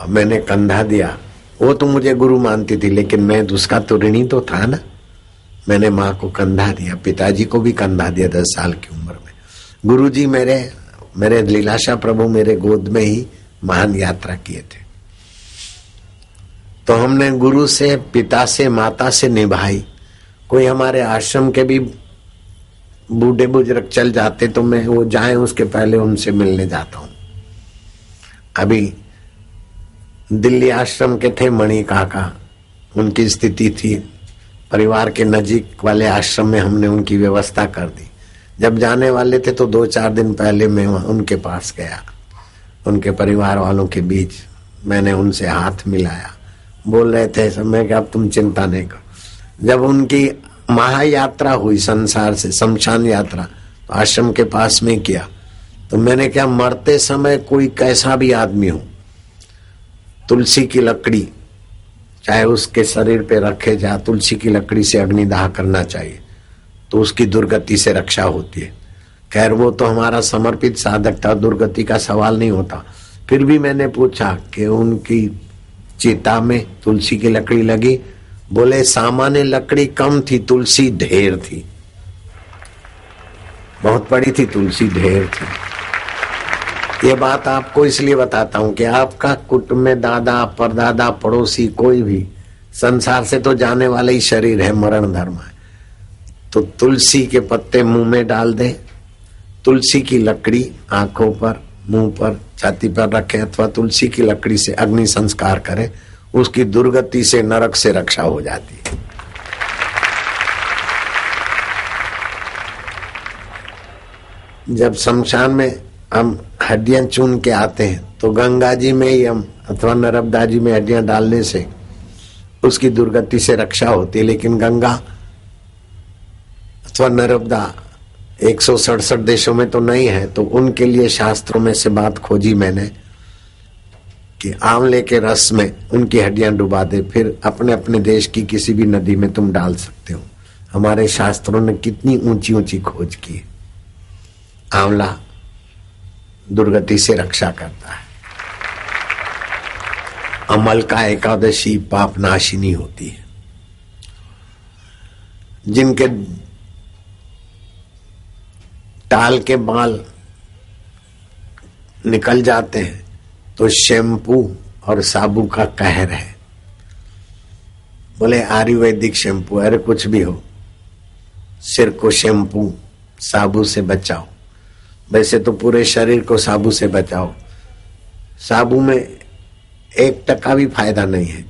Speaker 3: मैंने कंधा दिया। वो तो मुझे गुरु मानती थी, लेकिन मैं उसका तो ऋणी तो था ना। मैंने माँ को कंधा दिया, पिताजी को भी कंधा दिया 10 साल की उम्र में। गुरुजी मेरे लीलाशाह प्रभु मेरे गोद में ही महान यात्रा किए थे। तो हमने गुरु से, पिता से, माता से निभाई। कोई हमारे आश्रम के भी बूढ़े बुजुर्ग चल जाते तो मैं वो जाए उसके पहले उनसे मिलने जाता हूं। अभी दिल्ली आश्रम के थे मणि काका, उनकी स्थिति थी, परिवार के नजीक वाले आश्रम में हमने उनकी व्यवस्था कर दी। जब जाने वाले थे तो 2-4 दिन पहले मैं उनके पास गया, उनके परिवार वालों के बीच। मैंने उनसे हाथ मिलाया, बोल रहे थे समय कि अब तुम चिंता नहीं करो। जब उनकी महायात्रा हुई संसार से, शमशान यात्रा, तो आश्रम के पास में किया। तो मैंने क्या, मरते समय कोई कैसा भी आदमी हो, तुलसी की लकड़ी चाहे उसके शरीर पे रखे जा, तुलसी की लकड़ी से अग्निदाह करना चाहिए, तो उसकी दुर्गति से रक्षा होती है। खैर वो तो हमारा समर्पित साधक था, दुर्गति का सवाल नहीं होता। फिर भी मैंने पूछा कि उनकी चिता में तुलसी की लकड़ी लगी? बोले सामान्य लकड़ी कम थी, तुलसी ढेर थी, बहुत बड़ी थी, तुलसी ढेर थी। ये बात आपको इसलिए बताता हूं कि आपका कुटुंब में दादा, परदादा, पड़ोसी कोई भी संसार से तो जाने वाला ही शरीर है, मरण धर्म है। तो तुलसी के पत्ते मुंह में डाल दे, तुलसी की लकड़ी आंखों पर, मुंह पर, छाती पर रखें, अथवा तुलसी की लकड़ी से अग्नि संस्कार करें, उसकी दुर्गति से, नरक से रक्षा हो जाती है। जब शमशान में हम हड्डियां चुन के आते हैं तो गंगा जी में ही हम अथवा नर्मदा जी में हड्डियां डालने से उसकी दुर्गति से रक्षा होती है। लेकिन गंगा अथवा नर्मदा 167 देशों में तो नहीं है, तो उनके लिए शास्त्रों में से बात खोजी मैंने कि आंवले के रस में उनकी हड्डियां डुबा दे, फिर अपने अपने देश की किसी भी नदी में तुम डाल सकते हो। हमारे शास्त्रों ने कितनी ऊंची ऊंची खोज की। आंवला दुर्गति से रक्षा करता है। अमल का एकादशी पाप नाशिनी होती है। जिनके टाल के बाल निकल जाते हैं तो शैम्पू और साबु का कहर है। बोले आयुर्वेदिक शैम्पू, अरे कुछ भी हो, सिर को शैम्पू साबु से बचाओ। वैसे तो पूरे शरीर को साबु से बचाओ। साबु में 1% भी फायदा नहीं है।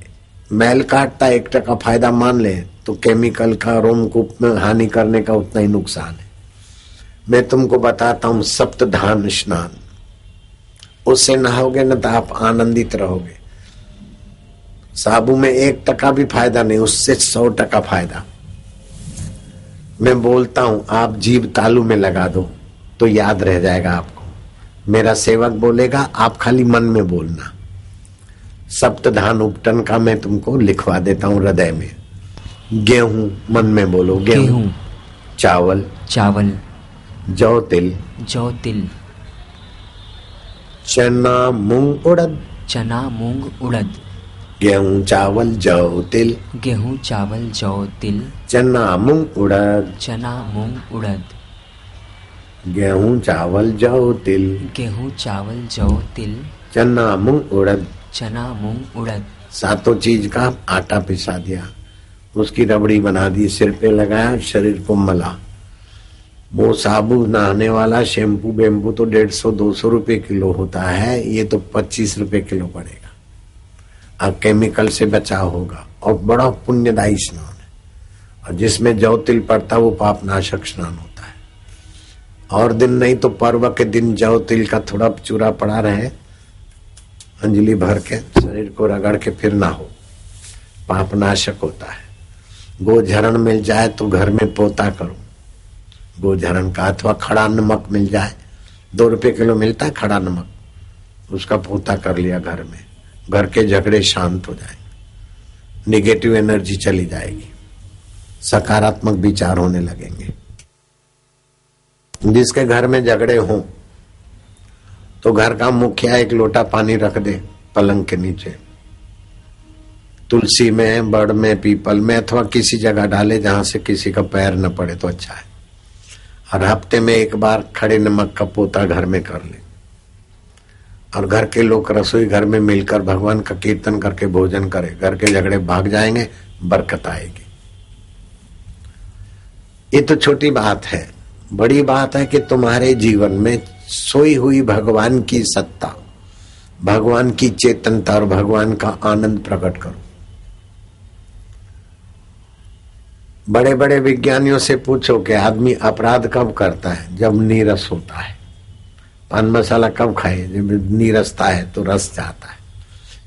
Speaker 3: मैल काटता 1% फायदा मान ले तो केमिकल का रोमकूप में हानि करने का उतना ही नुकसान है। मैं तुमको बताता हूं सप्तधान स्नान, उससे नहाओगे ना तो आप आनंदित रहोगे। साबु में 1% भी फायदा नहीं, उससे 100% फायदा। मैं बोलता हूं आप जीभ तालू में लगा दो तो याद रह जाएगा आपको। मेरा सेवक बोलेगा, आप खाली मन में बोलना। सप्तधान उपटन का मैं तुमको लिखवा देता हूं हृदय में। गेहूं मन में बोलो, गेहूं। चावल,
Speaker 2: चावल।
Speaker 3: जौ तिल,
Speaker 2: जौ तिल।
Speaker 3: चना मूंग उड़द,
Speaker 2: चना मूंग उड़द।
Speaker 3: गेहूं चावल जौ तिल,
Speaker 2: गेहूं चावल जौ तिल।
Speaker 3: चना मूंग उड़द,
Speaker 2: चना मूंग उड़द।
Speaker 3: गेहूं चावल जौ तिल,
Speaker 2: गेहूं चावल जौ तिल।
Speaker 3: चना मूंग उड़द,
Speaker 2: चना मूंग उड़द।
Speaker 3: सातों चीज का आटा पिसा दिया, उसकी रबड़ी बना दी, सिर पे लगाया, शरीर को मला। वो साबु नहाने वाला शैम्पू बेम्पू तो 150-200 रुपए किलो होता है, ये तो 25 रुपए किलो पड़ेगा। अब केमिकल से बचाव होगा और बड़ा पुण्यदायी स्नान है। और जिसमें जौ तिल पड़ता है वो पाप नाशक स्नान होता है। और दिन नहीं तो पर्व के दिन जौ तिल का थोड़ा चूरा पड़ा रहे, अंजलि भर के शरीर को रगड़ के फिर ना हो, पाप नाशक होता है। गोझरण मिल जाए तो घर में पोता करो गोझरण का, अथवा खड़ा नमक मिल जाए, 2 रुपए किलो मिलता है खड़ा नमक, उसका पोता कर लिया घर में। घर के झगड़े शांत हो जाएंगे, निगेटिव एनर्जी चली जाएगी, सकारात्मक विचार होने लगेंगे। जिसके घर में झगड़े हों तो घर का मुखिया 1 लोटा पानी रख दे पलंग के नीचे, तुलसी में, बड़ में, पीपल में, अथवा किसी जगह डाले जहां से किसी का पैर न पड़े तो अच्छा है। और हफ्ते में 1 बार खड़े नमक का पोता घर में कर ले। और घर के लोग रसोई घर में मिलकर भगवान का कीर्तन करके भोजन करे, घर के झगड़े भाग जाएंगे, बरकत आएगी। ये तो छोटी बात है। बड़ी बात है कि तुम्हारे जीवन में सोई हुई भगवान की सत्ता, भगवान की चेतनता और भगवान का आनंद प्रकट करो। बड़े बड़े विज्ञानियों से पूछो कि आदमी अपराध कब करता है? जब नीरस होता है। पान मसाला कब खाए? जब नीरसता है तो रस जाता है।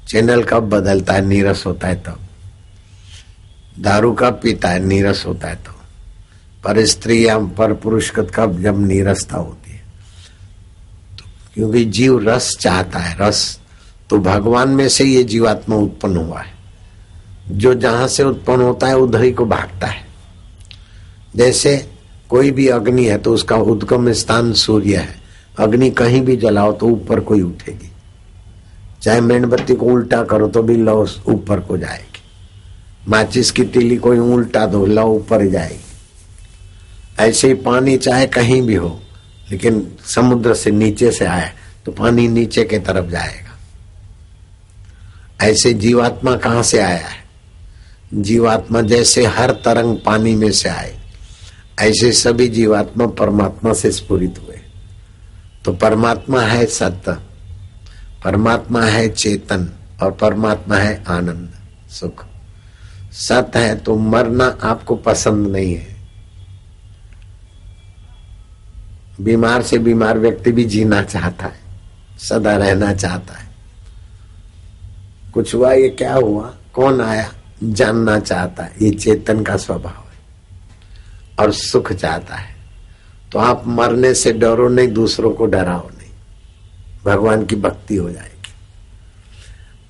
Speaker 3: चैनल कब बदलता है? नीरस होता है तब। दारू कब पीता है? नीरस होता है तब। पर स्त्री या पर पुरुष कब? जब नीरसता होती है। तो क्योंकि जीव रस चाहता है, रस। तो भगवान में से ये जीवात्मा उत्पन्न हुआ है। जो जहां से उत्पन्न होता है उधर ही को भागता है। जैसे कोई भी अग्नि है तो उसका उद्गम स्थान सूर्य है। अग्नि कहीं भी जलाओ तो ऊपर को ही उठेगी। चाहे मेणबत्ती को उल्टा करो तो भी लौ ऊपर को जाएगी। माचिस की तीली को उल्टा दो, लौ ऊपर ही जाएगी। ऐसे ही पानी चाहे कहीं भी हो, लेकिन समुद्र से नीचे से आए तो पानी नीचे के तरफ जाएगा। ऐसे जीवात्मा कहां से आया है? जीवात्मा जैसे हर तरंग पानी में से आए, ऐसे सभी जीवात्मा परमात्मा से स्फुरित हुए। तो परमात्मा है सत्य, परमात्मा है चेतन, और परमात्मा है आनंद, सुख। सत्य है तो मरना आपको पसंद नहीं है। बीमार से बीमार व्यक्ति भी जीना चाहता है, सदा रहना चाहता है। कुछ हुआ, ये क्या हुआ, कौन आया, जानना चाहता है। ये चेतन का स्वभाव है। और सुख चाहता है। तो आप मरने से डरो नहीं, दूसरों को डराओ नहीं, भगवान की भक्ति हो जाएगी।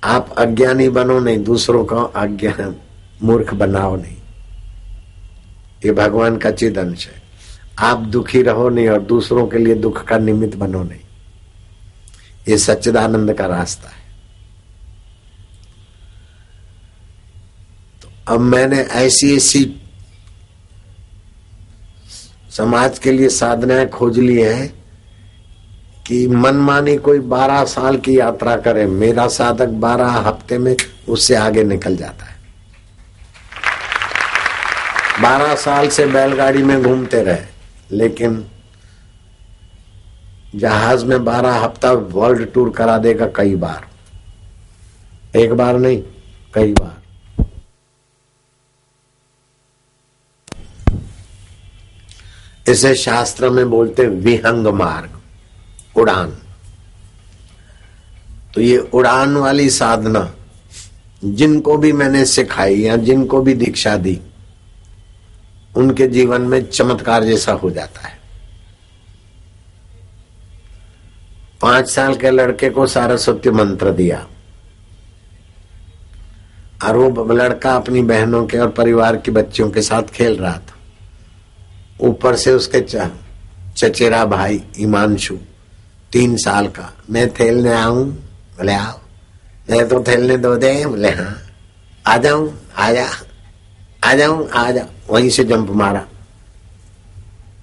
Speaker 3: आप अज्ञानी बनो नहीं, दूसरों को अज्ञान मूर्ख बनाओ नहीं। ये भगवान का चिद अंश है। आप दुखी रहो नहीं और दूसरों के लिए दुख का निमित्त बनो नहीं। ये सच्चिदानंद का रास्ता है। अब मैंने ऐसी ऐसी समाज के लिए साधनाएं खोज ली है कि मनमानी कोई 12 साल की यात्रा करे, मेरा साधक 12 हफ्ते में उससे आगे निकल जाता है। 12 साल से बैलगाड़ी में घूमते रहे, लेकिन जहाज में 12 हफ्ता वर्ल्ड टूर करा देगा कई बार, एक बार नहीं कई बार। इसे शास्त्र में बोलते विहंग मार्ग, उड़ान। तो ये उड़ान वाली साधना जिनको भी मैंने सिखाई या जिनको भी दीक्षा दी, उनके जीवन में चमत्कार जैसा हो जाता है। 5 साल के लड़के को सरस्वती मंत्र दिया और वो लड़का अपनी बहनों के और परिवार की बच्चियों के साथ खेल रहा था। ऊपर से उसके चचेरा भाई इमांशु 3 साल का, मैं खेलने आऊं? बोले आओ। मैं तो खेलने दो दे? बोले हाँ। आ जाऊं? आ जा। आ जाऊं? आ जा। वहीं से जंप मारा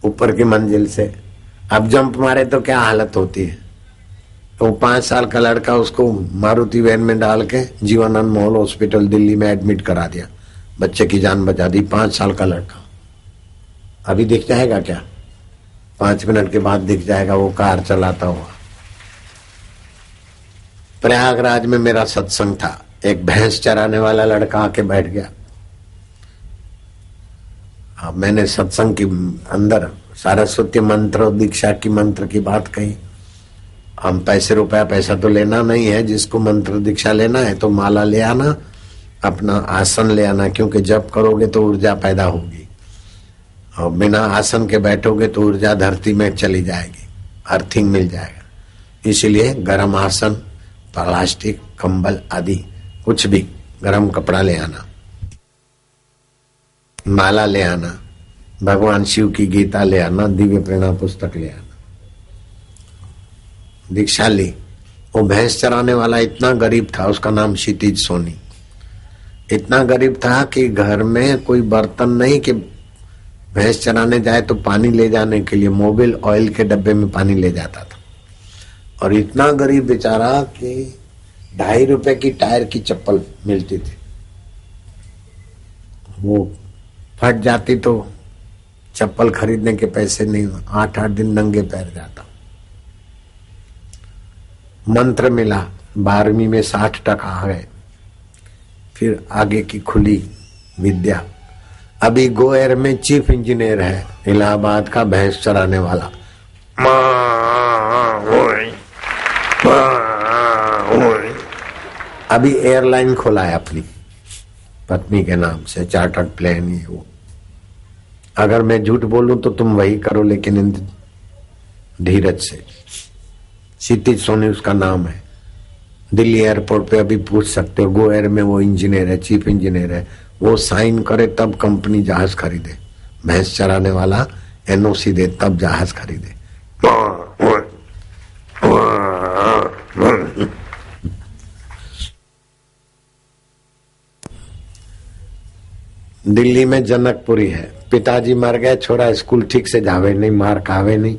Speaker 3: ऊपर की मंजिल से। अब जंप मारे तो क्या हालत होती है। तो 5 साल का लड़का, उसको मारुति वैन में डाल के जीवनानंद मॉल हॉस्पिटल दिल्ली में एडमिट करा दिया। बच्चे की जान बचा दी। 5 साल का लड़का। अभी दिख जाएगा क्या? 5 मिनट के बाद दिख जाएगा वो कार चलाता हुआ। प्रयागराज में मेरा सत्संग था। एक भैंस चराने वाला लड़का आके बैठ गया। अब मैंने सत्संग के अंदर सरस्वती मंत्र दीक्षा की मंत्र की बात कही। हम पैसा तो लेना नहीं है। जिसको मंत्र दीक्षा लेना है तो माला ले आना, अपना आसन ले आना, क्योंकि जब करोगे तो ऊर्जा पैदा होगी और बिना आसन के बैठोगे तो ऊर्जा धरती में चली जाएगी, अर्थिंग मिल जाएगा। इसलिए गर्म आसन, प्लास्टिक, कंबल आदि कुछ भी, गर्म कपड़ा ले आना, माला ले आना, भगवान शिव की गीता ले आना, दिव्य प्रेरणा पुस्तक ले आना। दीक्षा ली। वो भैंस चराने वाला इतना गरीब था, उसका नाम क्षितिज सोनी। इतना गरीब था कि घर में कोई बर्तन नहीं कि भैंस चराने जाए तो पानी ले जाने के लिए मोबिल ऑयल के डब्बे में पानी ले जाता था। और इतना गरीब बेचारा कि 2.5 रुपए की टायर की चप्पल मिलती थी, वो फट जाती तो चप्पल खरीदने के पैसे नहीं, 8-8 दिन नंगे पैर जाता। मंत्र मिला, 12वीं में 60% आ गए। फिर आगे की खुली विद्या। अभी गोयर में चीफ इंजीनियर है, इलाहाबाद का, भैंस चराने वाला। अभी एयरलाइन खोला है अपनी पत्नी के नाम से, चार्टर्ड प्लेन। ये वो, अगर मैं झूठ बोलूं तो तुम वही करो, लेकिन धीरज से। क्षितिज सोनी उसका नाम है। दिल्ली एयरपोर्ट पे अभी पूछ सकते हो, गो एयर में वो इंजीनियर है, चीफ इंजीनियर है। वो साइन करे तब कंपनी जहाज खरीदे। भैंस चराने वाला एनओसी दे तब जहाज खरीदे। दिल्ली में जनकपुरी है। पिताजी मर गए, छोरा स्कूल ठीक से जावे नहीं, मार्क आवे नहीं।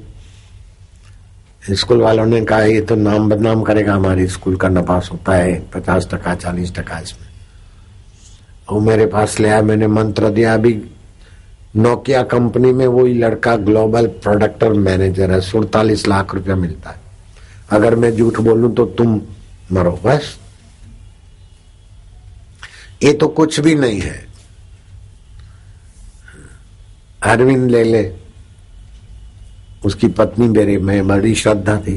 Speaker 3: स्कूल वालों ने कहा ये तो नाम बदनाम करेगा, हमारी स्कूल का नपास होता है 50%, 40% इसमें। वो मेरे पास ले आया, मैंने मंत्र दिया। अभी नोकिया कंपनी में वही लड़का ग्लोबल प्रोडक्टर मैनेजर है, 47 लाख रुपया मिलता है। अगर मैं झूठ बोलूं तो तुम मरो बस। ये तो कुछ भी नहीं है। अरविंद ले ले, उसकी पत्नी मेरे में बड़ी श्रद्धा थी,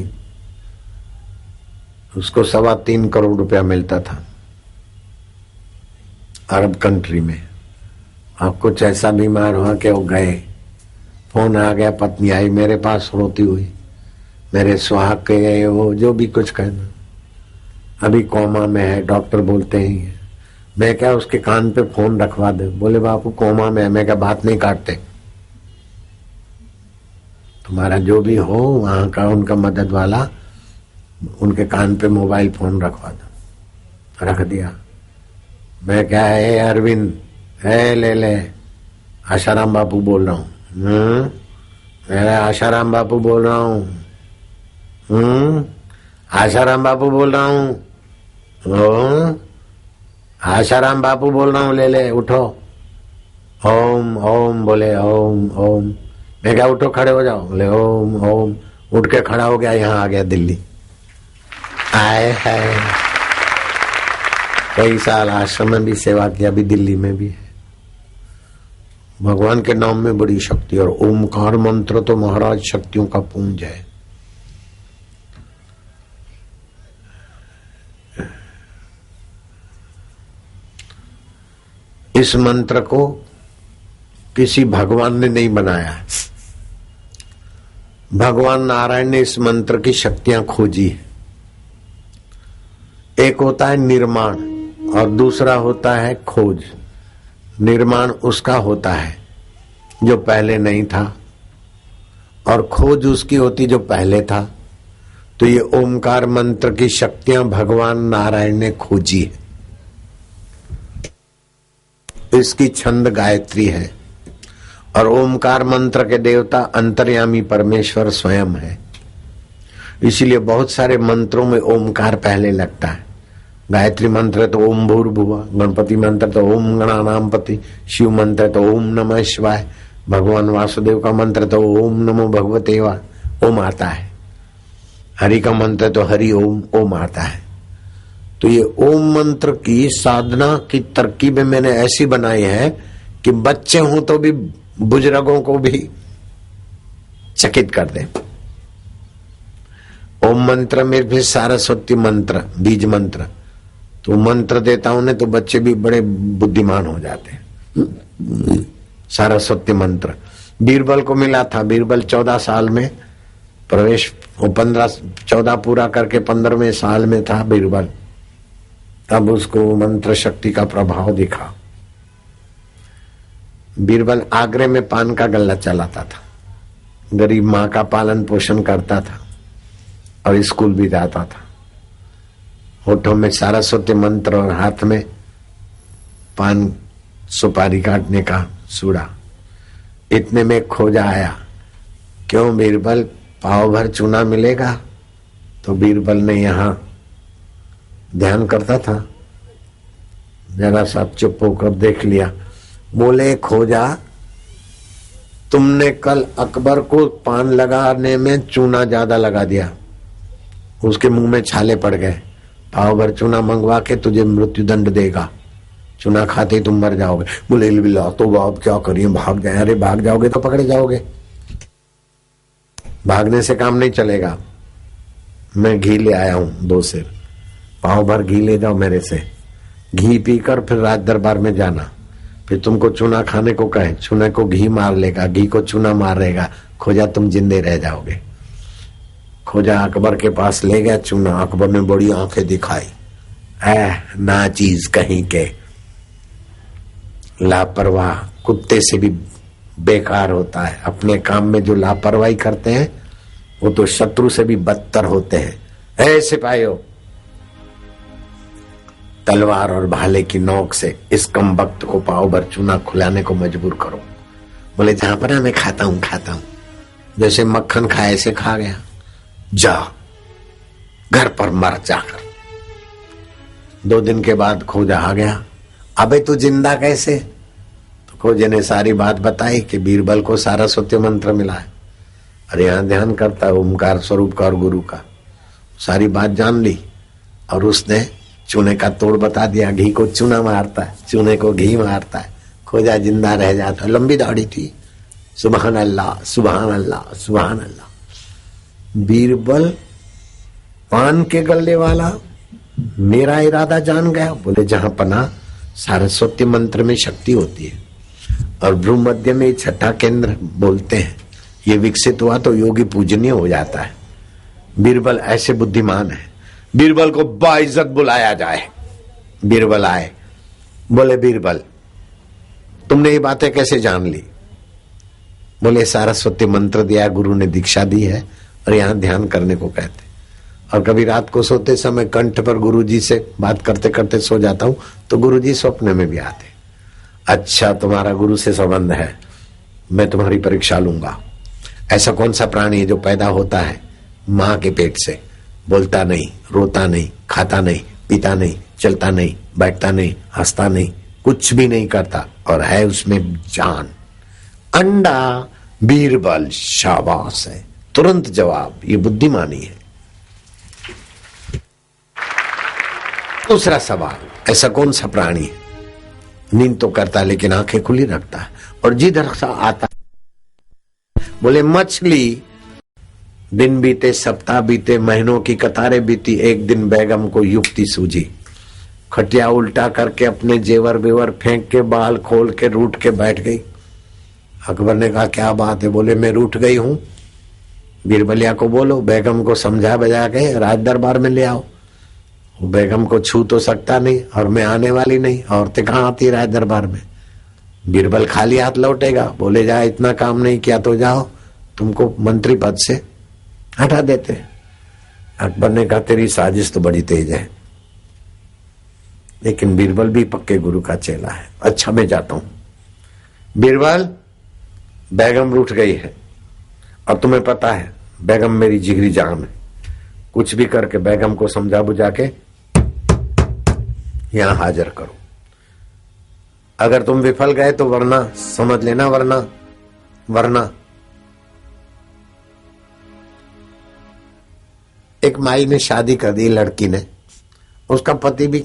Speaker 3: उसको 3.25 करोड़ रुपया मिलता था अरब कंट्री में। अब कुछ ऐसा बीमार हुआ कि वो गए, फोन आ गया, पत्नी आई मेरे पास रोती हुई, मेरे सुहाग के गए, वो जो भी कुछ कहना, अभी कोमा में है, डॉक्टर बोलते ही। मैं क्या उसके कान पे फोन रखवा दे? बोले बापू कोमा में है। मैं क्या बात नहीं काटते? तुम्हारा जो भी हो वहां का उनका मदद वाला, उनके कान पे मोबाइल फोन रखवा दो। रख दिया। मैं क्या है अरविंद, है ले आशाराम बापू बोल रहा हूँ। मैं आशाराम बापू बोल रहा हूँ। आशाराम बापू बोल रहा हूँ। आशाराम बापू बोल रहा हूँ, ले उठो। ओम ओम बोले ओम ओम। मैं क्या उठो खड़े हो जाओ, बोले ओम ओम। उठ के खड़ा हो गया, यहाँ आ गया दिल्ली। आए है कई साल आश्रम में भी सेवा किया, अभी दिल्ली में भी है। भगवान के नाम में बड़ी शक्ति, और ओमकार मंत्र तो महाराज शक्तियों का पुंज है। इस मंत्र को किसी भगवान ने नहीं बनाया, भगवान नारायण ने इस मंत्र की शक्तियां खोजी। एक होता है निर्माण और दूसरा होता है खोज। निर्माण उसका होता है जो पहले नहीं था, और खोज उसकी होती जो पहले था। तो ये ओमकार मंत्र की शक्तियां भगवान नारायण ने खोजी है। इसकी छंद गायत्री है, और ओमकार मंत्र के देवता अंतर्यामी परमेश्वर स्वयं है। इसीलिए बहुत सारे मंत्रों में ओमकार पहले लगता है। गायत्री मंत्र तो ओम भूर्भुवः, गणपति मंत्र तो ओम गणानामपति, शिव मंत्र तो ओम नमः शिवाय, भगवान वासुदेव का मंत्र तो ओम नमो भगवते वा, ओम आता है। हरि का मंत्र तो हरि ओम, ओम आता है। तो ये ओम मंत्र की साधना की तरकीबें मैंने ऐसी बनाई है कि बच्चे हों तो भी बुजुर्गों को भी चकित कर दे। ओम मंत्र में फिर सारस्वती मंत्र, बीज मंत्र, तो मंत्र देता हूं ने तो बच्चे भी बड़े बुद्धिमान हो जाते हैं। सारस्वती मंत्र बीरबल को मिला था। बीरबल 14 साल में प्रवेश, वो 14 पूरा करके 15वें साल में था बीरबल, तब उसको मंत्र शक्ति का प्रभाव दिखा। बीरबल आगरे में पान का गल्ला चलाता था, गरीब माँ का पालन पोषण करता था और स्कूल भी जाता था। होठों में सारस्वती मंत्र और हाथ में पान सुपारी काटने का सूड़ा। इतने में खोजा आया, क्यों बीरबल पाव भर चूना मिलेगा? तो बीरबल ने यहाँ ध्यान करता था, जरा सा चुप होकर देख लिया। बोले खोजा, तुमने कल अकबर को पान लगाने में चूना ज्यादा लगा दिया, उसके मुंह में छाले पड़ गए। पाव भर चूना मंगवा के तुझे मृत्यु दंड देगा, चूना खाते ही तुम मर जाओगे। बोले बिल्ला तो बाप क्या करिए, भाग जाए। अरे भाग जाओगे तो पकड़े जाओगे, भागने से काम नहीं चलेगा। मैं घी ले आया हूं 2 सेर, पाव भर घी ले जाओ मेरे से, घी पीकर फिर राज दरबार में जाना। फिर तुमको चूना खाने को कहे, चूने को घी मार लेगा, घी को चूना मारेगा, खोजा तुम जिंदे रह जाओगे। खोजा अकबर के पास ले गया चूना। अकबर ने बड़ी आंखें दिखाई, ना चीज कहीं के, लापरवाह कुत्ते से भी बेकार होता है। अपने काम में जो लापरवाही करते हैं वो तो शत्रु से भी बदतर होते हैं। ऐ सिपाहियों, तलवार और भाले की नोक से इस कम वक्त को पाव भर चूना खुलाने को मजबूर करो। बोले जहां पर मैं खाता हूं, जैसे मक्खन खाए ऐसे खा गया। जा घर पर मर जाकर। 2 दिन के बाद खोजा आ गया। अबे तू जिंदा कैसे? तो खोजे ने सारी बात बताई कि बीरबल को सारस्वती मंत्र मिला है, और यहाँ ध्यान करता है ओमकार स्वरूप का और गुरु का। सारी बात जान ली और उसने चूने का तोड़ बता दिया। घी को चूना मारता है, चूने को घी मारता है, खोजा जिंदा रह जाता। लंबी दाढ़ी थी। सुभान अल्लाह सुभान अल्लाह सुभान अल्लाह। बीरबल पान के गल्ले वाला मेरा इरादा जान गया। बोले जहां पना सारस्वती मंत्र में शक्ति होती है, और भ्रूमध्य में 6ठा केंद्र बोलते हैं, ये विकसित हुआ तो योगी पूजनीय हो जाता है। बीरबल ऐसे बुद्धिमान है, बीरबल को बाइज्जत बुलाया जाए। बीरबल आए, बोले बीरबल तुमने ये बातें कैसे जान ली? बोले सारस्वती मंत्र दिया, गुरु ने दीक्षा दी है, और यहाँ ध्यान करने को कहते। और कभी रात को सोते समय कंठ पर गुरुजी से बात करते करते सो जाता हूं, तो गुरुजी स्वप्न में भी आते। अच्छा तुम्हारा गुरु से संबंध है, मैं तुम्हारी परीक्षा लूंगा। ऐसा कौन सा प्राणी है जो पैदा होता है मां के पेट से, बोलता नहीं, रोता नहीं, खाता नहीं, पीता नहीं, चलता नहीं, बैठता नहीं, हंसता नहीं, कुछ भी नहीं करता और है उसमें जान? अंडा। बीरबल। शाबाश है, तुरंत जवाब, ये बुद्धिमानी है। दूसरा सवाल, ऐसा कौन सा प्राणी है नींद तो करता है लेकिन आंखें खुली रखता है और जिधर सा आता है? बोले मछली। दिन बीते, सप्ताह बीते, महीनों की कतारें बीती, एक दिन बेगम को युक्ति सूझी। खटिया उल्टा करके अपने जेवर बेवर फेंक के बाल खोल के रूठ के बैठ गई। अकबर ने कहा क्या बात है? बोले मैं रूठ गई हूं। बीरबलिया को बोलो बेगम को समझा बजा के राज दरबार में ले आओ। वो बेगम को छू तो सकता नहीं और मैं आने वाली नहीं, औरतें कहाँ आती राज दरबार में? बीरबल खाली हाथ लौटेगा। बोले जा, इतना काम नहीं किया तो जाओ, तुमको मंत्री पद से हटा देते। अकबर ने कहा तेरी साजिश तो बड़ी तेज है, लेकिन बीरबल भी पक्के गुरु का चेला है। अच्छा मैं जाता हूं। बीरबल, बेगम रूठ गई है और तुम्हें पता है बेगम मेरी जिगरी जान है, कुछ भी करके बेगम को समझा बुझा के यहां हाजिर करो। अगर तुम विफल गए तो वरना समझ लेना, वरना एक माई ने शादी कर दी लड़की ने, उसका पति भी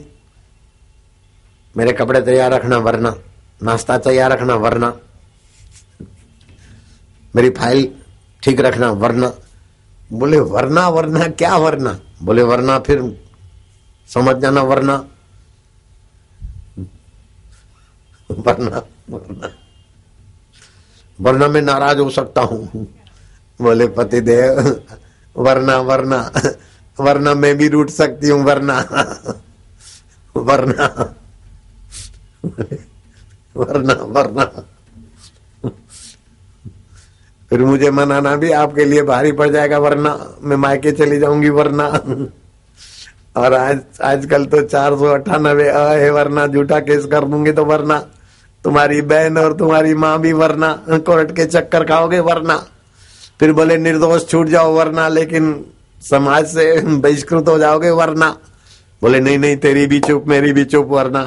Speaker 3: मेरे कपड़े तैयार रखना, वरना नाश्ता तैयार रखना, वरना मेरी फाइल ठीक रखना, वरना। बोले वरना वरना क्या वरना? बोले वरना फिर समझ जाना, वरना वरना वरना वरना मैं नाराज हो सकता हूं। बोले पतिदेव वरना वरना वरना मैं भी रूठ सकती हूं, वरना वरना वरना वरना फिर मुझे मनाना भी आपके लिए भारी पड़ जाएगा, वरना मैं मायके चली जाऊंगी, वरना। और आजकल तो 498 है, वरना झूठा केस कर दूंगी तो वरना तुम्हारी बहन और तुम्हारी माँ भी वरना कोर्ट के चक्कर खाओगे, वरना फिर बोले निर्दोष छूट जाओ, वरना लेकिन समाज से बहिष्कृत हो जाओगे, वरना। बोले नहीं नहीं तेरी भी चुप मेरी भी चुप, वरना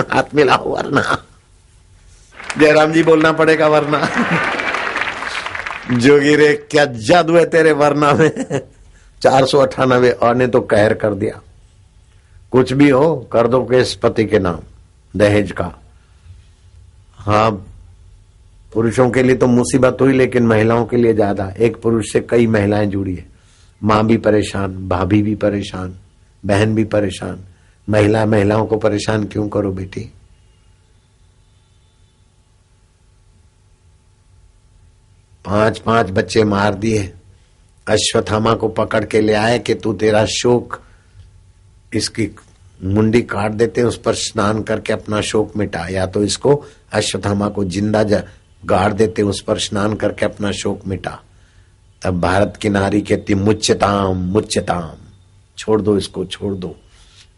Speaker 3: हाथ मिलाओ, वरना जयराम जी बोलना पड़ेगा, वरना। जोगी रे क्या जादू है तेरे वरना में। 498 और ने तो कहर कर दिया। कुछ भी हो कर दो केस पति के नाम दहेज का। हाँ पुरुषों के लिए तो मुसीबत हुई, लेकिन महिलाओं के लिए ज्यादा। एक पुरुष से कई महिलाएं जुड़ी है, मां भी परेशान, भाभी भी परेशान, बहन भी परेशान। महिलाओं को परेशान क्यों करो बेटी? पांच बच्चे मार दिए। अश्वत्थामा को पकड़ के ले आए कि तू तेरा शोक, इसकी मुंडी काट देते, उस पर स्नान करके अपना शोक मिटा, या तो इसको अश्वत्थामा को जिंदा गाड़ देते, उस पर स्नान करके अपना शोक मिटा। तब भारत की नारी कहती मुच्यताम मुच्यताम, छोड़ दो इसको, छोड़ दो,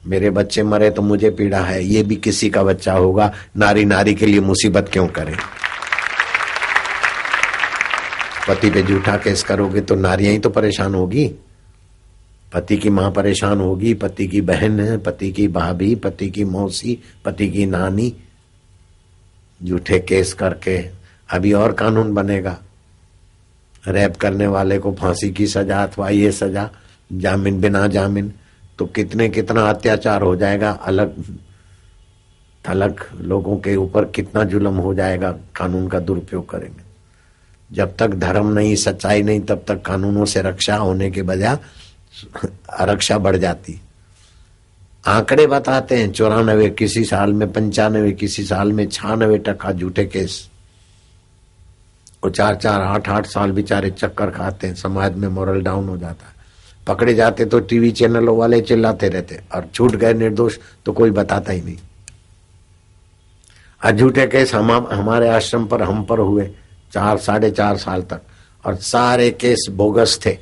Speaker 3: मेरे बच्चे मरे तो मुझे पीड़ा है, ये भी किसी का बच्चा होगा, नारी के लिए मुसीबत क्यों करे। पति पे झूठा केस करोगे तो नारियां ही तो परेशान होगी। पति की मां परेशान होगी, पति की बहन, पति की भाभी, पति की मौसी, पति की नानी। झूठे केस करके अभी और कानून बनेगा, रेप करने वाले को फांसी की सजा अथवा ये सजा, जामीन बिना जामीन, तो कितना अत्याचार हो जाएगा, अलग थलग लोगों के ऊपर कितना जुल्म हो जाएगा। कानून का दुरुपयोग करेंगे। जब तक धर्म नहीं, सच्चाई नहीं, तब तक कानूनों से रक्षा होने के बजाय आरक्षा बढ़ जाती। आंकड़े बताते हैं 94 किसी साल में, 95 किसी साल में, 96% झूठे केस। वो 4-4, 8-8 साल बेचारे चक्कर खाते हैं, समाज में मोरल डाउन हो जाता है। पकड़े जाते तो टीवी चैनलों वाले चिल्लाते रहते, और छूट गए निर्दोष तो कोई बताता ही नहीं। और झूठे केस हमारे आश्रम पर, हम पर हुए 4-4.5 साल तक, और सारे केस बोगस थे।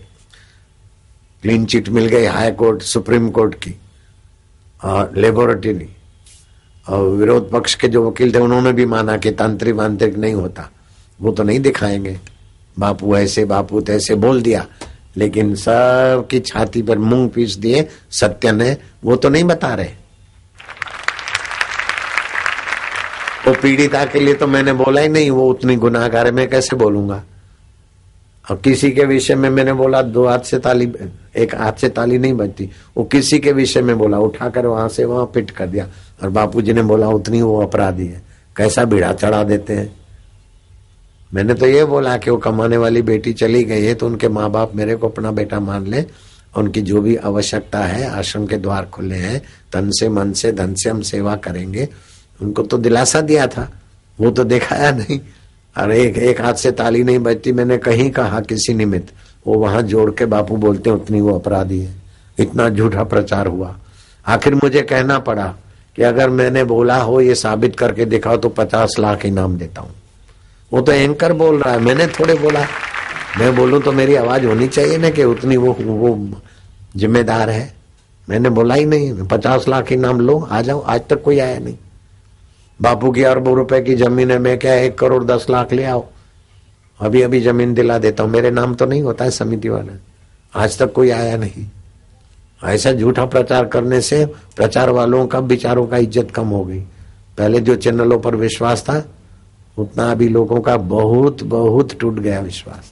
Speaker 3: क्लीन चिट मिल गई हाई कोर्ट, सुप्रीम कोर्ट की और लेबोरेटरी, और विरोध पक्ष के जो वकील थे उन्होंने भी माना कि तांत्रिक वांत्रिक नहीं होता, वो तो नहीं दिखाएंगे, बापू ऐसे बापू तैसे बोल दिया, लेकिन सबकी छाती पर मूंग पीस दिए सत्य ने, वो तो नहीं बता रहे। वो पीड़िता के लिए तो मैंने बोला ही नहीं, वो उतनी गुनाहगार है, मैं कैसे बोलूंगा। और किसी के विषय में मैंने बोला दो हाथ से ताली, एक हाथ से ताली नहीं बजती, वो किसी के विषय में बोला, उठाकर वहां से वहां पिट कर दिया, और बापूजी ने बोला उतनी वो अपराधी है। कैसा बीड़ा चढ़ा देते हैं। मैंने तो ये बोला कि वो कमाने वाली बेटी चली गई है तो उनके माँ बाप मेरे को अपना बेटा मान ले, उनकी जो भी आवश्यकता है, आश्रम के द्वार खुले हैं, तन से मन से धन से हम सेवा करेंगे। उनको तो दिलासा दिया था, वो तो दिखाया नहीं। अरे एक हाथ से ताली नहीं बजती, मैंने कहीं कहा किसी निमित्त, वो वहां जोड़ के बापू बोलते उतनी वो अपराधी है। इतना झूठा प्रचार हुआ। आखिर मुझे कहना पड़ा कि अगर मैंने बोला हो ये साबित करके दिखाओ तो 50 लाख इनाम देता हूं। वो तो एंकर बोल रहा है, मैंने थोड़े बोला। मैं बोलूं तो मेरी आवाज होनी चाहिए ना कि उतनी वो जिम्मेदार है। मैंने बोला ही नहीं, 50 लाख इनाम लो, आ जाओ। आज तक कोई आया नहीं। बापू की अरबों रुपए की जमीन है, मैं क्या 1 करोड़ 10 लाख ले आओ, अभी अभी जमीन दिला देता हूं, मेरे नाम तो नहीं होता है समिति वाला। आज तक कोई आया नहीं। ऐसा झूठा प्रचार करने से प्रचार वालों का, विचारों का इज्जत कम हो गई। पहले जो चैनलों पर विश्वास था उतना अभी लोगों का बहुत बहुत टूट गया विश्वास।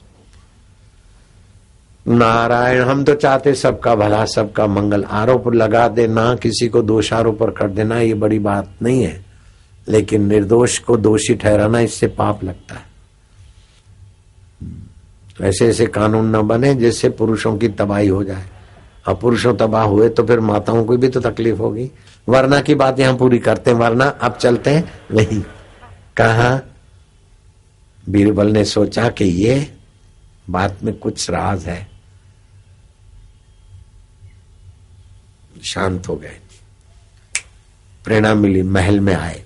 Speaker 3: नारायण, हम तो चाहते सबका भला सबका मंगल। आरोप लगा देना, किसी को दोषारोप कर देना, ये बड़ी बात नहीं है, लेकिन निर्दोष को दोषी ठहराना, इससे पाप लगता है। तो ऐसे ऐसे कानून न बने जिससे पुरुषों की तबाही हो जाए। अब पुरुषों तबाह हुए तो फिर माताओं को भी तो तकलीफ होगी। वरना की बात यहां पूरी करते हैं, वरना अब चलते हैं नहीं। कहा बीरबल ने सोचा कि ये बात में कुछ राज है, शांत हो गए। प्रेरणा मिली, महल में आए,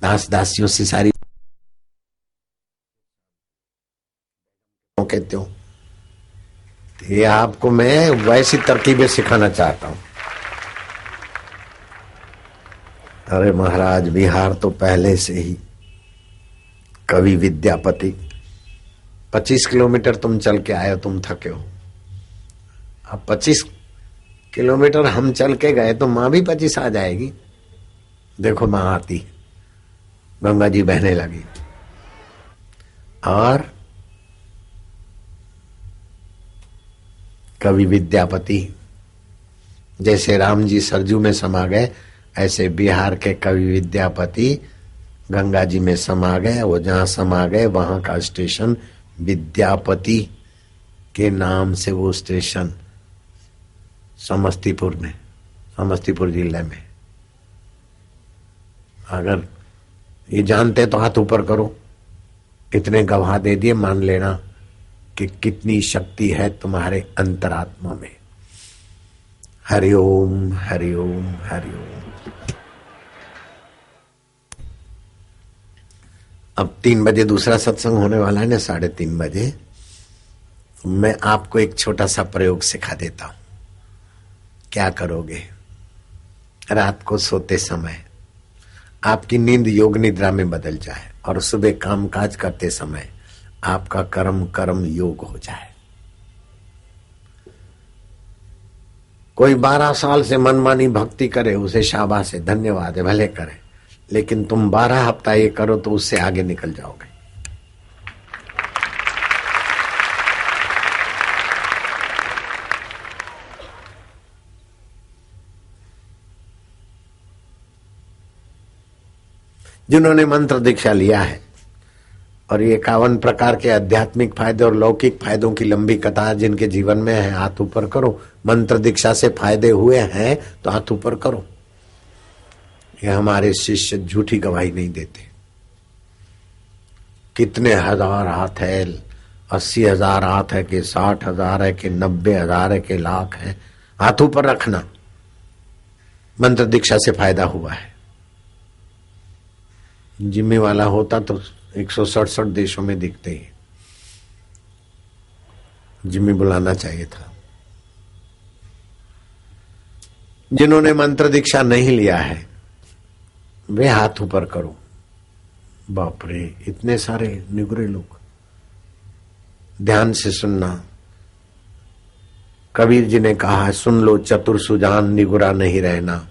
Speaker 3: दास दासियों से सारी कहते हो, ये आपको मैं वैसी तरकीबें सिखाना चाहता हूं। अरे महाराज, बिहार तो पहले से ही कवि विद्यापति, 25 किलोमीटर तुम चल के आए हो, तुम थके हो। अब 25 किलोमीटर हम चल के गए तो माँ भी 25 आ जाएगी। देखो माँ आती, गंगा जी बहने लगी, और कवि विद्यापति जैसे राम जी सरजू में समा गए, ऐसे बिहार के कवि विद्यापति गंगा जी में समा गए। वो जहां समा गए वहां का स्टेशन विद्यापति के नाम से, वो स्टेशन समस्तीपुर में, समस्तीपुर जिले में। अगर ये जानते तो हाथ ऊपर करो। इतने गवाह दे दिए, मान लेना कि कितनी शक्ति है तुम्हारे अंतरात्मा में। हरिओम हरिओम हरिओम। अब 3 बजे दूसरा सत्संग होने वाला है ना, 3:30 बजे। मैं आपको एक छोटा सा प्रयोग सिखा देता हूं। क्या करोगे? रात को सोते समय आपकी नींद योग निद्रा में बदल जाए, और सुबह काम काज करते समय आपका कर्म योग हो जाए। कोई 12 साल से मनमानी भक्ति करे, उसे शाबाश है, धन्यवाद है, भले करे, लेकिन तुम 12 हफ्ता ये करो तो उससे आगे निकल जाओगे। जिन्होंने मंत्र दीक्षा लिया है और ये 51 प्रकार के आध्यात्मिक फायदे और लौकिक फायदों की लंबी कतार जिनके जीवन में है, हाथ ऊपर करो। मंत्र दीक्षा से फायदे हुए हैं तो हाथ ऊपर करो। ये हमारे शिष्य झूठी गवाही नहीं देते। कितने हजार हाथ है, 80,000 हाथ है कि 60,000 है कि 90,000 है कि लाख है, हाथ ऊपर रखना। मंत्र दीक्षा से फायदा हुआ है। जिम्मे वाला होता तो 167 देशों में दिखते ही। जिम्मी बुलाना चाहिए था। जिन्होंने मंत्र दीक्षा नहीं लिया है वे हाथ ऊपर करो। बाप रे, इतने सारे निगुरे लोग। ध्यान से सुनना। कबीर जी ने कहा है, सुन लो चतुर सुजान निगुरा नहीं रहना।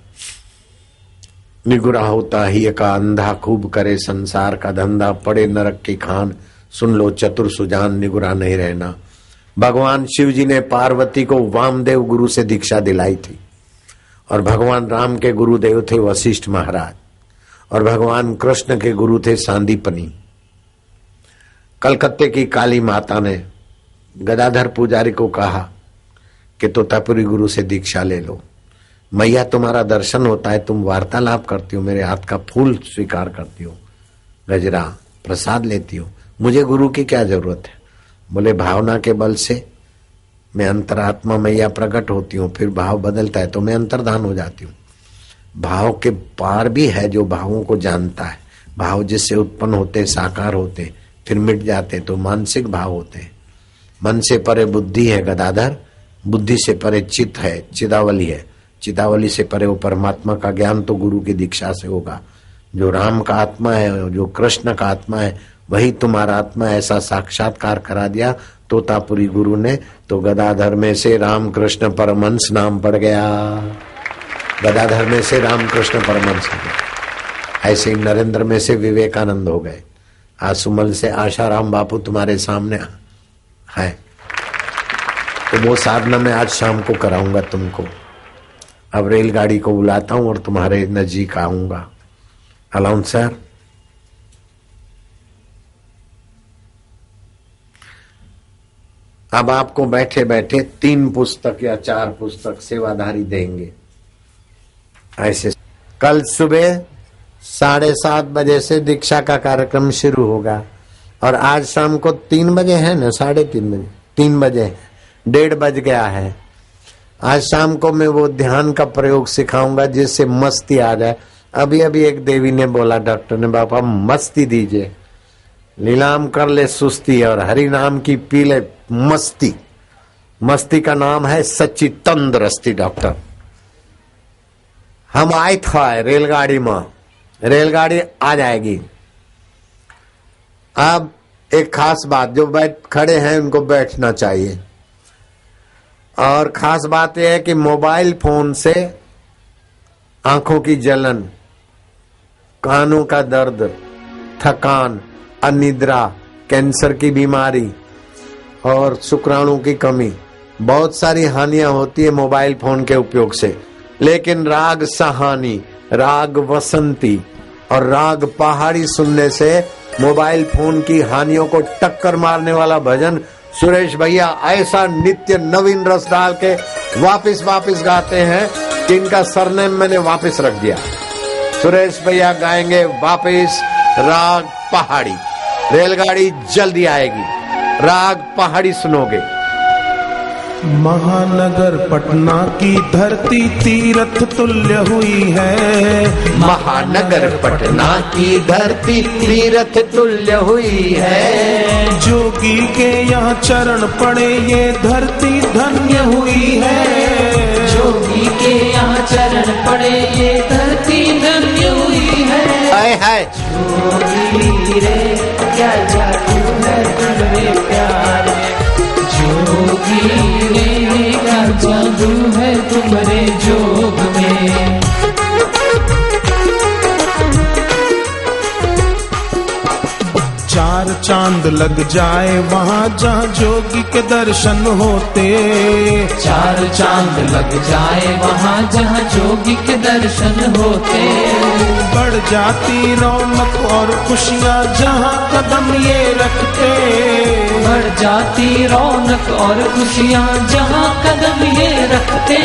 Speaker 3: निगुरा होता ही का अंधा खूब करे संसार का धंधा, पड़े नरक की खान। सुन लो चतुर सुजान निगुरा नहीं रहना। भगवान शिव जी ने पार्वती को वामदेव गुरु से दीक्षा दिलाई थी, और भगवान राम के गुरुदेव थे वशिष्ठ महाराज, और भगवान कृष्ण के गुरु थे सांदीपनी। कलकत्ते की काली माता ने गदाधर पुजारी को कहा कि तोतापुरी गुरु से दीक्षा ले लो। मैया, तुम्हारा दर्शन होता है, तुम वार्तालाप करती हो, मेरे हाथ का फूल स्वीकार करती हो, गजरा प्रसाद लेती हो, मुझे गुरु की क्या जरूरत है। बोले, भावना के बल से मैं अंतरात्मा मैया प्रकट होती हूँ, फिर भाव बदलता है तो मैं अंतर्धान हो जाती हूँ। भाव के पार भी है जो भावों को जानता है। भाव जिससे उत्पन्न होते साकार होते, फिर मिट जाते तो मानसिक भाव होते। मन से परे बुद्धि है गदाधर, बुद्धि से परे चित्त है, चिदावली है, चिदावली से परे वो परमात्मा का ज्ञान तो गुरु की दीक्षा से होगा। जो राम का आत्मा है, जो कृष्ण का आत्मा है, वही तुम्हारा आत्मा। ऐसा साक्षात्कार करा दिया तोतापुरी गुरु ने, तो गदाधर में से राम कृष्ण परमहंस नाम पड़ गया। गदाधर में से राम कृष्ण परमहंस हो गए। ऐसे ही नरेंद्र में से विवेकानंद हो गए। आसुमल से आशाराम बापू तुम्हारे सामने है। तो वो साधना मैं आज शाम को कराऊंगा तुमको। अब रेलगाड़ी को बुलाता हूं और तुम्हारे नजीक आऊंगा। अलाउंसर, अब आपको बैठे बैठे 3 पुस्तक या 4 पुस्तक सेवाधारी देंगे। ऐसे कल सुबह 7:30 बजे से दीक्षा का कार्यक्रम शुरू होगा, और आज शाम को 3 बजे है ना, 3:30 बजे, 3 बजे, 1:30 बज गया है। आज शाम को मैं वो ध्यान का प्रयोग सिखाऊंगा जिससे मस्ती आ जाए। अभी अभी एक देवी ने बोला, डॉक्टर ने, बापा मस्ती दीजिए, लीलाम कर ले सुस्ती और हरि नाम की पी ले मस्ती। मस्ती का नाम है सच्ची तंदुरुस्ती। डॉक्टर, हम आए था रेलगाड़ी में, रेलगाड़ी आ जाएगी। अब एक खास बात, जो बैठ खड़े हैं उनको बैठना चाहिए, और खास बात यह है कि मोबाइल फोन से आंखों की जलन, कानों का दर्द, थकान, अनिद्रा, कैंसर की बीमारी और शुक्राणु की कमी, बहुत सारी हानियां होती है मोबाइल फोन के उपयोग से। लेकिन राग सहानी, राग वसंती और राग पहाड़ी सुनने से मोबाइल फोन की हानियों को टक्कर मारने वाला भजन सुरेश भैया ऐसा नित्य नवीन रस डाल के वापिस गाते हैं कि इनका सरनेम मैंने वापिस रख दिया। सुरेश भैया गाएंगे वापिस राग पहाड़ी। रेलगाड़ी जल्दी आएगी, राग पहाड़ी सुनोगे।
Speaker 4: महानगर पटना की धरती तीर्थ तुल्य हुई है।
Speaker 3: महानगर पटना की धरती तीर्थ तुल्य हुई है।
Speaker 4: जोगी के यहाँ चरण पड़े ये धरती धन्य हुई है।
Speaker 2: जोगी के यहाँ चरण पड़े ये धरती धन्य हुई है।
Speaker 3: है
Speaker 2: जोगी रे क्या जादू है तुम्हारे प्यार में। जोगी रे क्या जादू है तुम्हारे जोग में।
Speaker 4: चार चांद लग जाए वहाँ जहाँ जोगी के दर्शन होते।
Speaker 2: चार चांद लग जाए वहाँ जहाँ जोगी के दर्शन होते।
Speaker 4: बढ़ जाती रौनक और खुशियाँ जहाँ कदम ये रखते।
Speaker 2: बढ़ जाती रौनक और खुशियाँ जहाँ कदम ये रखते।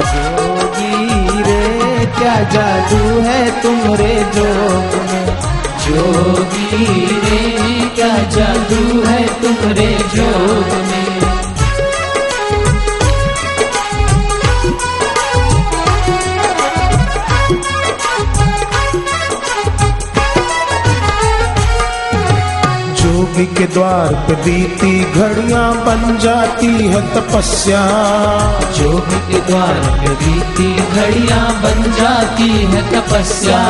Speaker 2: जोगी रे क्या जादू है तुम्हारे जोग में। जोगी रे क्या जादू है तुम्हारे जोग में।
Speaker 4: जोगी के द्वार पे बीती घड़ियां बन जाती है तपस्या।
Speaker 2: जोगी के द्वार पे बीती घड़ियां बन जाती है तपस्या।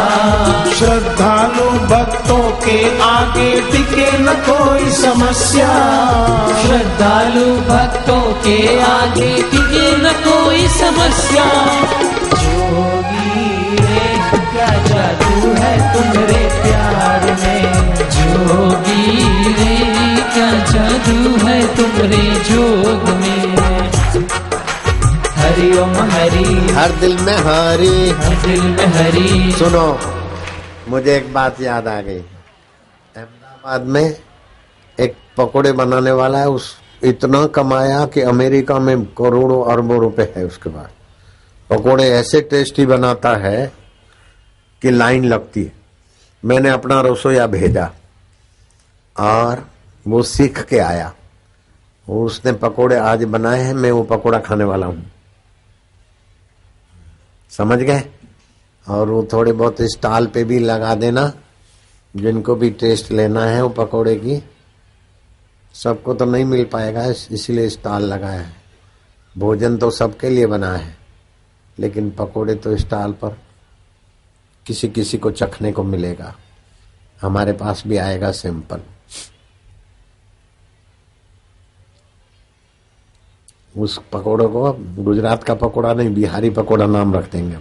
Speaker 4: श्रद्धालु भक्तों के आगे टिके न कोई समस्या।
Speaker 2: श्रद्धालु भक्तों के आगे टिके न कोई समस्या। जोगी रे क्या जादू है तुम्हारे प्यार में। जोगी रे क्या जादू है तुम्हारे जोग में। हरि ओम हरि,
Speaker 3: हर दिल में हरि,
Speaker 2: हर दिल में हरि।
Speaker 3: सुनो, मुझे एक बात याद आ गई। अहमदाबाद में एक पकोड़े बनाने वाला है, उस इतना कमाया कि अमेरिका में करोड़ों अरबों रुपए है उसके पास। पकोड़े ऐसे टेस्टी बनाता है कि लाइन लगती है। मैंने अपना रसोईया भेजा और वो सीख के आया। उसने पकोड़े आज बनाए हैं, मैं वो पकोड़ा खाने वाला हूं, समझ गए। और वो थोड़े बहुत स्टॉल पे भी लगा देना, जिनको भी टेस्ट लेना है वो पकोड़े की। सबको तो नहीं मिल पाएगा, इसीलिए स्टॉल लगाया है। भोजन तो सबके लिए बना है, लेकिन पकोड़े तो स्टॉल पर किसी किसी को चखने को मिलेगा। हमारे पास भी आएगा सैंपल। उस पकोड़े को गुजरात का पकोड़ा नहीं, बिहारी पकोड़ा नाम रख देंगे।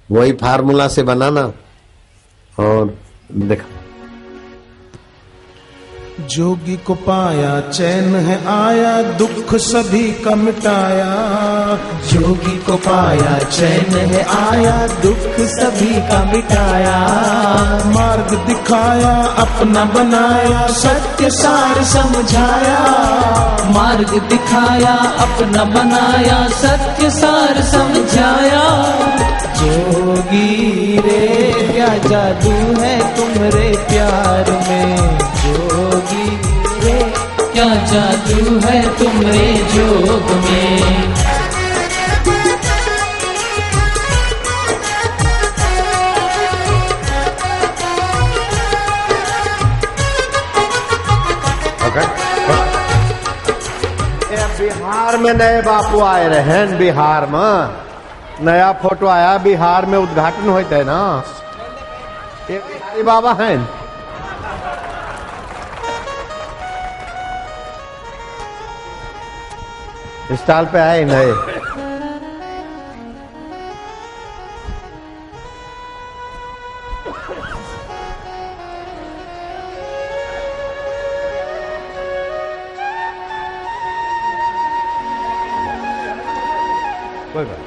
Speaker 3: वही फार्मूला से बनाना और देखा।
Speaker 4: जोगी को पाया चैन है आया, दुख सभी का मिटाया।
Speaker 2: जोगी को पाया चैन है आया, दुख सभी का मिटाया।
Speaker 4: मार्ग दिखाया अपना बनाया, सत्य सार समझाया।
Speaker 2: मार्ग दिखाया अपना बनाया, सत्य सार समझाया। जोगी रे क्या जादू है तुम्हारे प्यार में। जोगी रे क्या जादू है तुम्हारे जोग में।
Speaker 1: बिहार में नए बापू आए रहे हैं। बिहार में नया फोटो आया, बिहार में उद्घाटन होते है ना। एक बाबा हैं, स्टॉल पे आए नए। कोई बात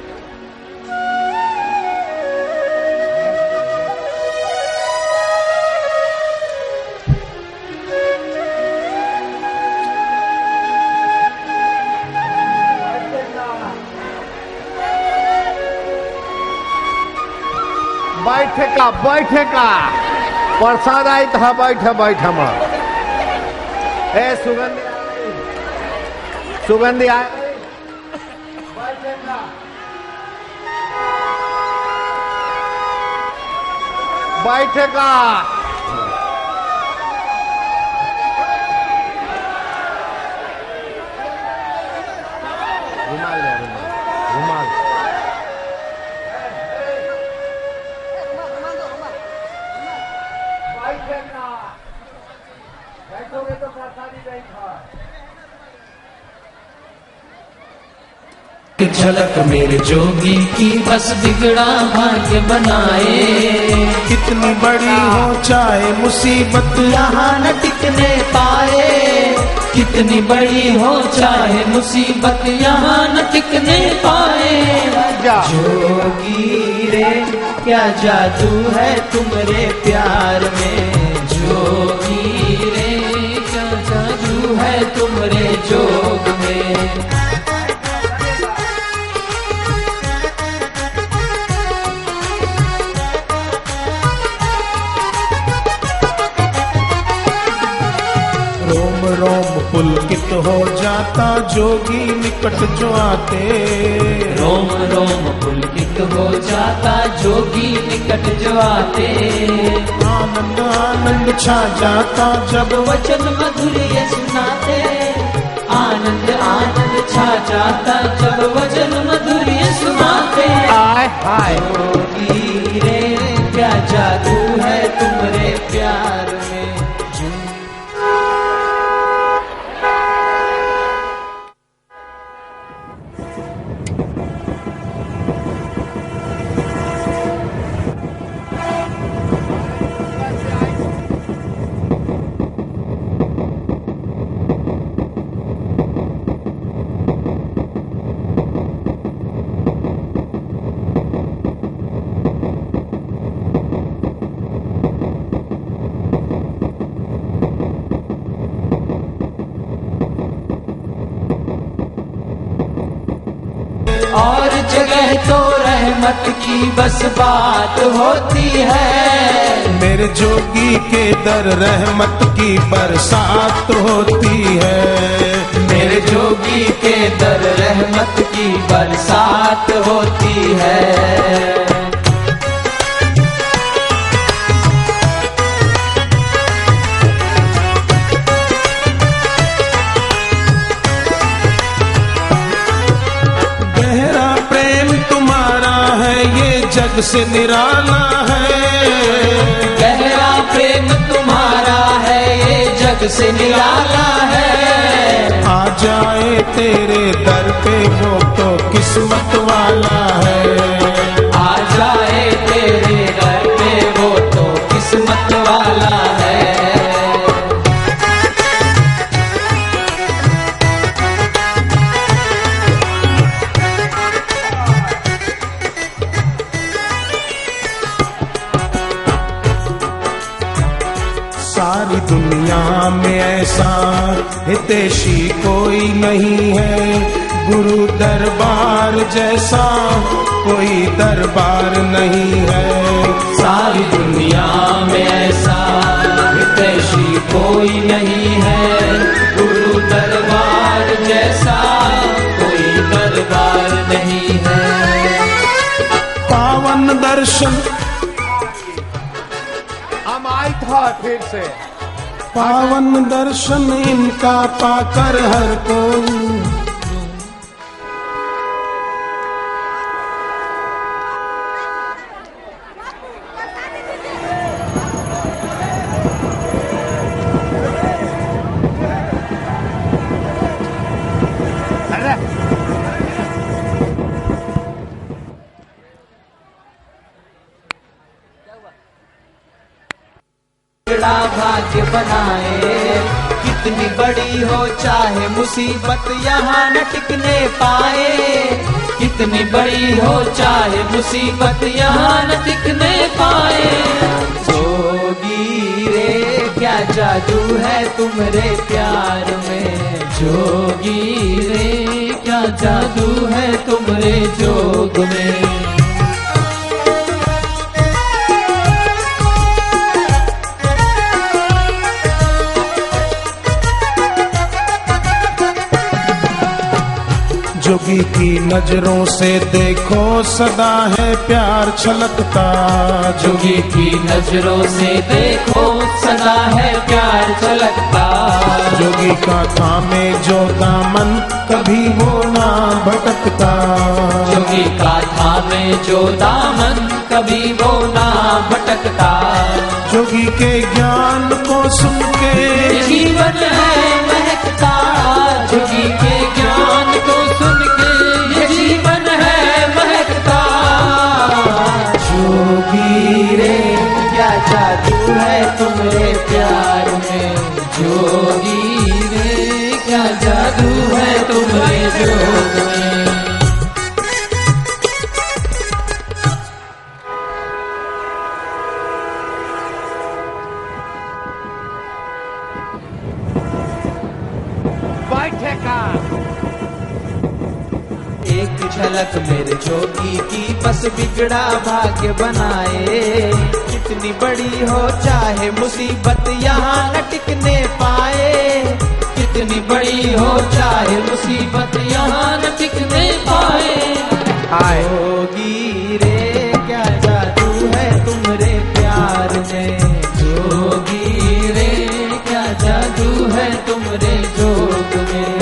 Speaker 1: बैठेगा बैठेगा प्रसाद आई था। बैठे बैठे मां ए सुगंधी आई बैठेगा बैठेगा। रुमाल ले रुमाल। बैठोगे तो प्रसादी बैठा।
Speaker 2: झलक मेरे जोगी की बस बिगड़ा भाग्य बनाए।
Speaker 4: कितनी बड़ी हो चाहे मुसीबत
Speaker 2: यहाँ न टिकने पाए। कितनी बड़ी हो चाहे मुसीबत यहाँ न टिकने पाए। जोगी रे क्या जादू है तुम्हारे प्यार में। जोगी रे क्या जादू है तुम्हारे जोग में।
Speaker 4: रोम रोम पुलकित पुलकित हो जाता जोगी निकट जो आते।
Speaker 2: रोम रोम पुलकित हो जाता जोगी निकट जो आते।
Speaker 4: आनंद आनंद छा जाता जब
Speaker 2: वचन मधुर्य सुनाते। आनंद आनंद छा जाता जब वचन मधुर्य सुनाते।
Speaker 1: आय हाय
Speaker 2: जोगी रे क्या जादू है तुम्हारे प्यार में। और जगह तो रहमत की बस बात होती है।
Speaker 4: मेरे जोगी के दर रहमत की बरसात होती है।
Speaker 2: मेरे जोगी के दर रहमत की बरसात होती है।
Speaker 4: जग से निराला है।
Speaker 2: गहरा प्रेम तुम्हारा है ये जग से निराला है।
Speaker 4: आ जाए तेरे दर पे वो तो किस्मत वाला है।
Speaker 2: आ जाए तेरे दर पे वो तो किस्मत वाला है।
Speaker 4: सारी दुनिया में ऐसा हितैषी कोई नहीं है। गुरु दरबार जैसा कोई दरबार नहीं है।
Speaker 2: सारी दुनिया में ऐसा हितैषी कोई नहीं है। गुरु दरबार जैसा कोई दरबार नहीं है।
Speaker 4: पावन दर्शन
Speaker 1: हम आई था फिर से।
Speaker 4: पावन दर्शन इनका पाकर हर कोई
Speaker 2: भाग्य बनाए। कितनी बड़ी हो चाहे मुसीबत यहाँ न टिकने पाए। कितनी बड़ी हो चाहे मुसीबत यहाँ न टिकने पाए। जोगी रे क्या जादू है तुम्हारे प्यार में। जोगी रे क्या जादू है तुम्हारे जोग में।
Speaker 4: जोगी की नजरों से देखो सदा है प्यार छलकता।
Speaker 2: जोगी की नजरों से देखो सदा है प्यार छलकता।
Speaker 4: जोगी का थामे जो दामन कभी वो ना भटकता।
Speaker 2: जोगी का थामे जो दामन कभी वो ना भटकता।
Speaker 4: जोगी के ज्ञान को सुन के
Speaker 2: जीवन है महकता। जोगी के ज्ञान को सुन के ये जीवन है महकता। जोगी रे क्या जादू है तुम्हारे प्यार में। जोगी रे क्या जादू है तुम्हारे जोग में। एक झलक मेरे जोगी की बस बिगड़ा भाग्य बनाए। कितनी बड़ी हो चाहे मुसीबत यहाँ न टिकने पाए, कितनी बड़ी हो चाहे मुसीबत यहाँ न टिकने पाए। जोगी रे क्या जादू है तुम्हारे प्यार में, जोगी रे क्या जादू है तुम्हारे जोग में।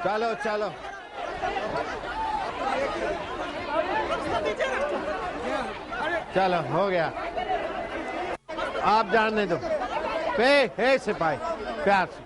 Speaker 1: चलो चलो चलो हो गया, आप जाने दो। हे सिपाही प्यार से।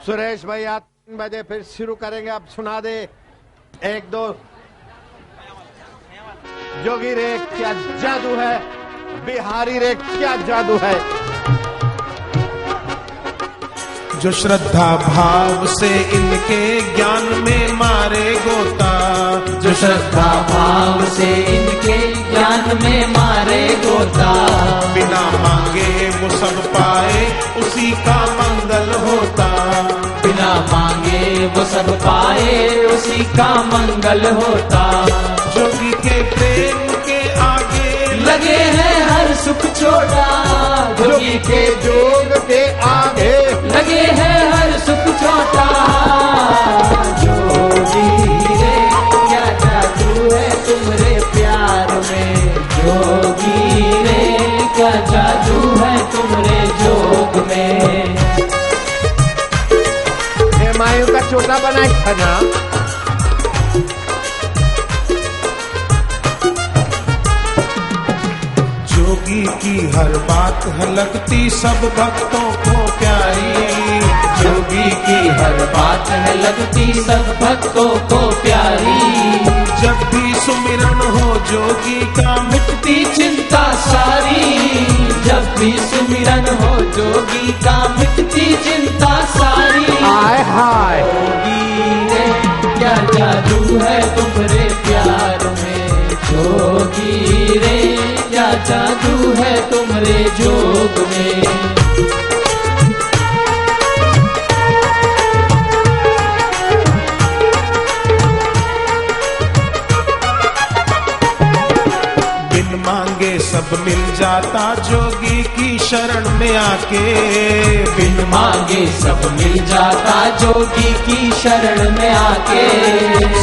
Speaker 1: सुरेश भाई आज 3 बजे फिर शुरू करेंगे, अब सुना दे 1 2। जोगी रे क्या जादू है, बिहारी रे क्या जादू है।
Speaker 4: जो श्रद्धा भाव से इनके ज्ञान में मारे गोता,
Speaker 2: जो श्रद्धा भाव से इनके ज्ञान में मारे गोता।
Speaker 4: बिना मांगे वो सब पाए उसी का मंगल होता,
Speaker 2: बिना मांगे वो सब पाए उसी का मंगल होता।
Speaker 4: जोगी के प्रेम के आगे
Speaker 2: लगे हैं हर सुख छोड़ा, जोगी के
Speaker 1: जोग के आगे
Speaker 2: लगे हैं हर सुख छोटा। जोगी रे क्या जादू है तुम्हारे प्यार में, जोगी रे क्या जादू है तुम्हारे जोग में।
Speaker 1: मायू का छोटा बना खाना।
Speaker 4: जोगी की हर बात है लगती सब भक्तों को प्यारी,
Speaker 2: जोगी की हर बात है लगती सब भक्तों को प्यारी।
Speaker 4: जब भी सुमिरन हो जोगी का
Speaker 2: मिटती चिंता सारी, जब भी सुमिरन हो जोगी का मिटती चिंता सारी।
Speaker 1: हाय हाय
Speaker 2: जोगी रे क्या जादू है तुम्हारे प्यार में, जोगी रे क्या जादू है तुम्हारे जोग में।
Speaker 4: मांगे सब मिल जाता जोगी की शरण में आके,
Speaker 2: बिन मांगे सब मिल जाता जोगी की शरण में आके।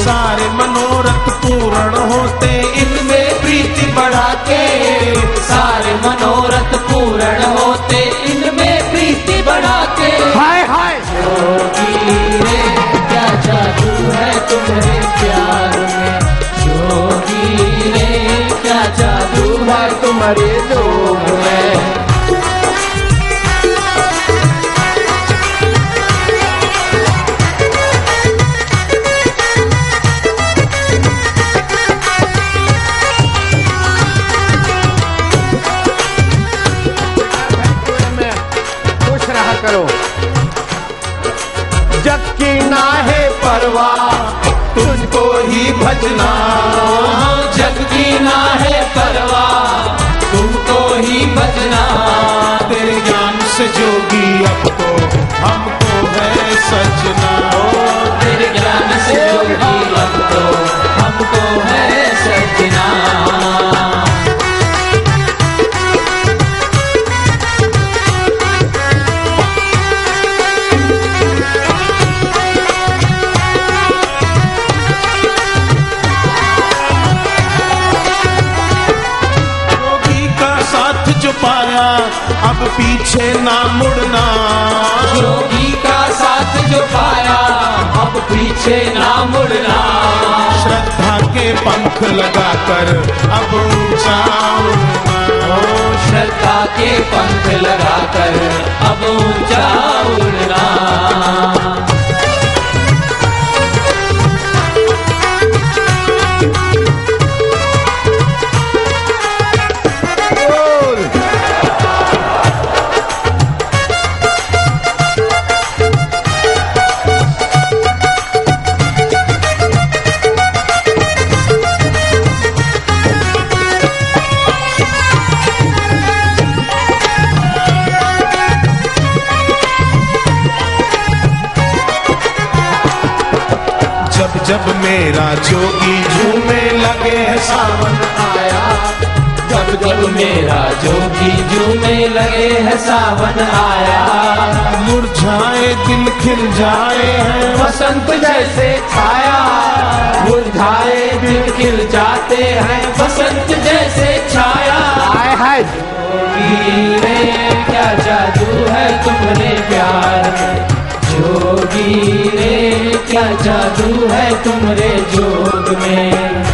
Speaker 4: सारे मनोरथ पूर्ण होते
Speaker 2: इनमें प्रीति बढ़ा के, सारे मनोरथ पूर्ण होते इनमें प्रीति बढ़ा के।
Speaker 1: हाय हाय
Speaker 2: जोगी रे क्या जादू है तुम्हारे प्यार में, जोगी रे क्या जादू है तुम्हारे जोग में।
Speaker 1: खुश रहा करो, जग की ना है परवाह
Speaker 4: तुझको ही भजना,
Speaker 2: जग की ना है परवाह तुमको ही भजना।
Speaker 4: तेरे ज्ञान से जोगी अब तो हमको है सजना,
Speaker 2: तेरे ज्ञान से जोगी अब तो हमको है सजना।
Speaker 4: पाया अब पीछे ना मुड़ना,
Speaker 2: जोगी का साथ जो पाया अब पीछे ना मुड़ना।
Speaker 4: श्रद्धा के पंख लगाकर अब ऊंचा उड़ना,
Speaker 2: श्रद्धा के पंख लगाकर अब ऊंचा उड़ना।
Speaker 4: जब मेरा जोगी झूमे लगे सावन आया,
Speaker 2: जब जब मेरा जोगी झूमे लगे है सावन आया।
Speaker 4: मुरझाए दिल खिल जाए हैं
Speaker 2: बसंत जैसे छाया, मुरझाए दिल खिल जाते हैं बसंत जैसे छाया।
Speaker 1: हाय हाय
Speaker 2: जोगी रे क्या जादू है तुम्हारे प्यार में, जोगी रे क्या जादू है तुम्हारे जोग में।